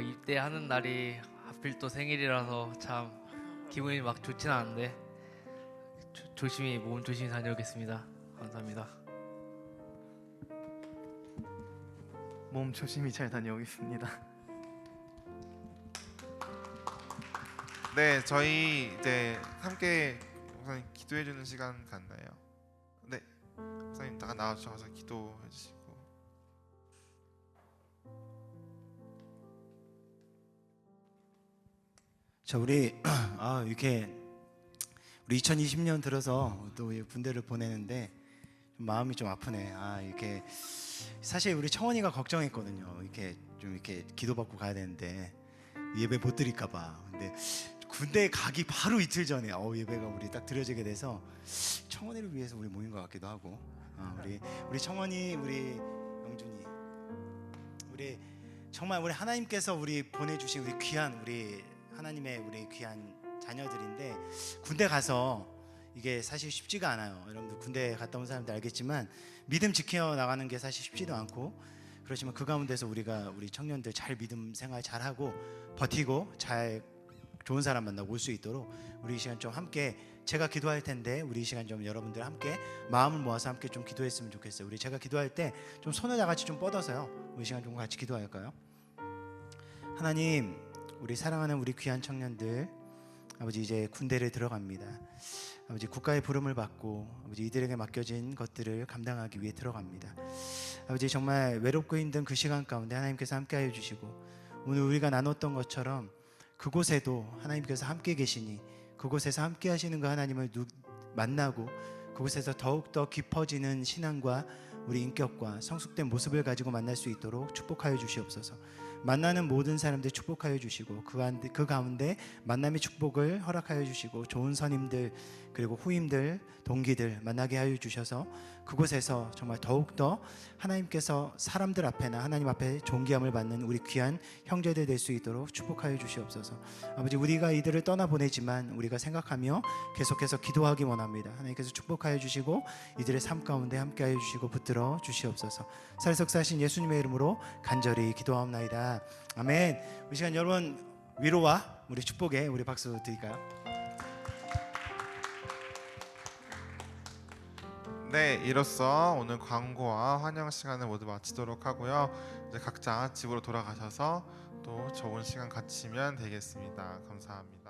입대하는 날이 하필 또 생일이라서 참 기분이 막 좋진 않은데 몸 조심히 다녀오겠습니다. 감사합니다. 몸 조심히 잘 다녀오겠습니다. 네, 저희 이제 함께 목사님 기도해 주는 시간 갔나요? 네, 목사님 잠깐 나와주셔서 기도해 주시고. 자, 우리 이렇게 우리 2020년 들어서 또 군대를 보내는데 좀 마음이 좀 아프네. 이렇게 사실 우리 청원이가 걱정했거든요. 이렇게 기도받고 가야 되는데 예배 못 드릴까봐. 근데 군대 가기 바로 이틀 전에 예배가 우리 딱 드려지게 돼서 청원이를 위해서 우리 모인 것 같기도 하고 우리 청원이, 우리 영준이, 우리 정말 우리 하나님께서 우리 보내주신 우리 귀한 우리 하나님의 우리 귀한 자녀들인데 군대 가서 이게 사실 쉽지가 않아요. 여러분들 군대 갔다 온 사람들 알겠지만 믿음 지켜 나가는 게 사실 쉽지도 않고, 그렇지만 그 가운데서 우리 청년들 잘 믿음 생활 잘하고 버티고 잘 좋은 사람 만나고 올 수 있도록 우리 이 시간 좀 함께, 제가 기도할 텐데 우리 이 시간 좀 여러분들 함께 마음을 모아서 함께 좀 기도했으면 좋겠어요. 우리 제가 기도할 때 좀 손을 다 같이 좀 뻗어서요. 우리 이 시간 좀 같이 기도할까요? 하나님, 우리 사랑하는 우리 귀한 청년들, 아버지 이제 군대를 들어갑니다. 아버지 국가의 부름을 받고 아버지 이들에게 맡겨진 것들을 감당하기 위해 들어갑니다. 아버지 정말 외롭고 힘든 그 시간 가운데 하나님께서 함께하여 주시고, 오늘 우리가 나눴던 것처럼 그곳에도 하나님께서 함께 계시니 그곳에서 함께 하시는 그 하나님을 만나고 그곳에서 더욱더 깊어지는 신앙과 우리 인격과 성숙된 모습을 가지고 만날 수 있도록 축복하여 주시옵소서. 만나는 모든 사람들 축복하여 주시고 그 가운데 만남의 축복을 허락하여 주시고 좋은 선임들 그리고 후임들 동기들 만나게 하여 주셔서 그곳에서 정말 더욱더 하나님께서 사람들 앞에나 하나님 앞에 존귀함을 받는 우리 귀한 형제들 될 수 있도록 축복하여 주시옵소서. 아버지, 우리가 이들을 떠나보내지만 우리가 생각하며 계속해서 기도하기 원합니다. 하나님께서 축복하여 주시고 이들의 삶 가운데 함께하여 주시고 붙들어 주시옵소서. 살석사신 예수님의 이름으로 간절히 기도하옵나이다. 아멘. 이 시간 여러분 위로와 우리 축복에 우리 박수 드릴까요? 네, 이로써 오늘 광고와 환영 시간을 모두 마치도록 하고요. 이제 각자 집으로 돌아가셔서 또 좋은 시간 갖시면 되겠습니다. 감사합니다.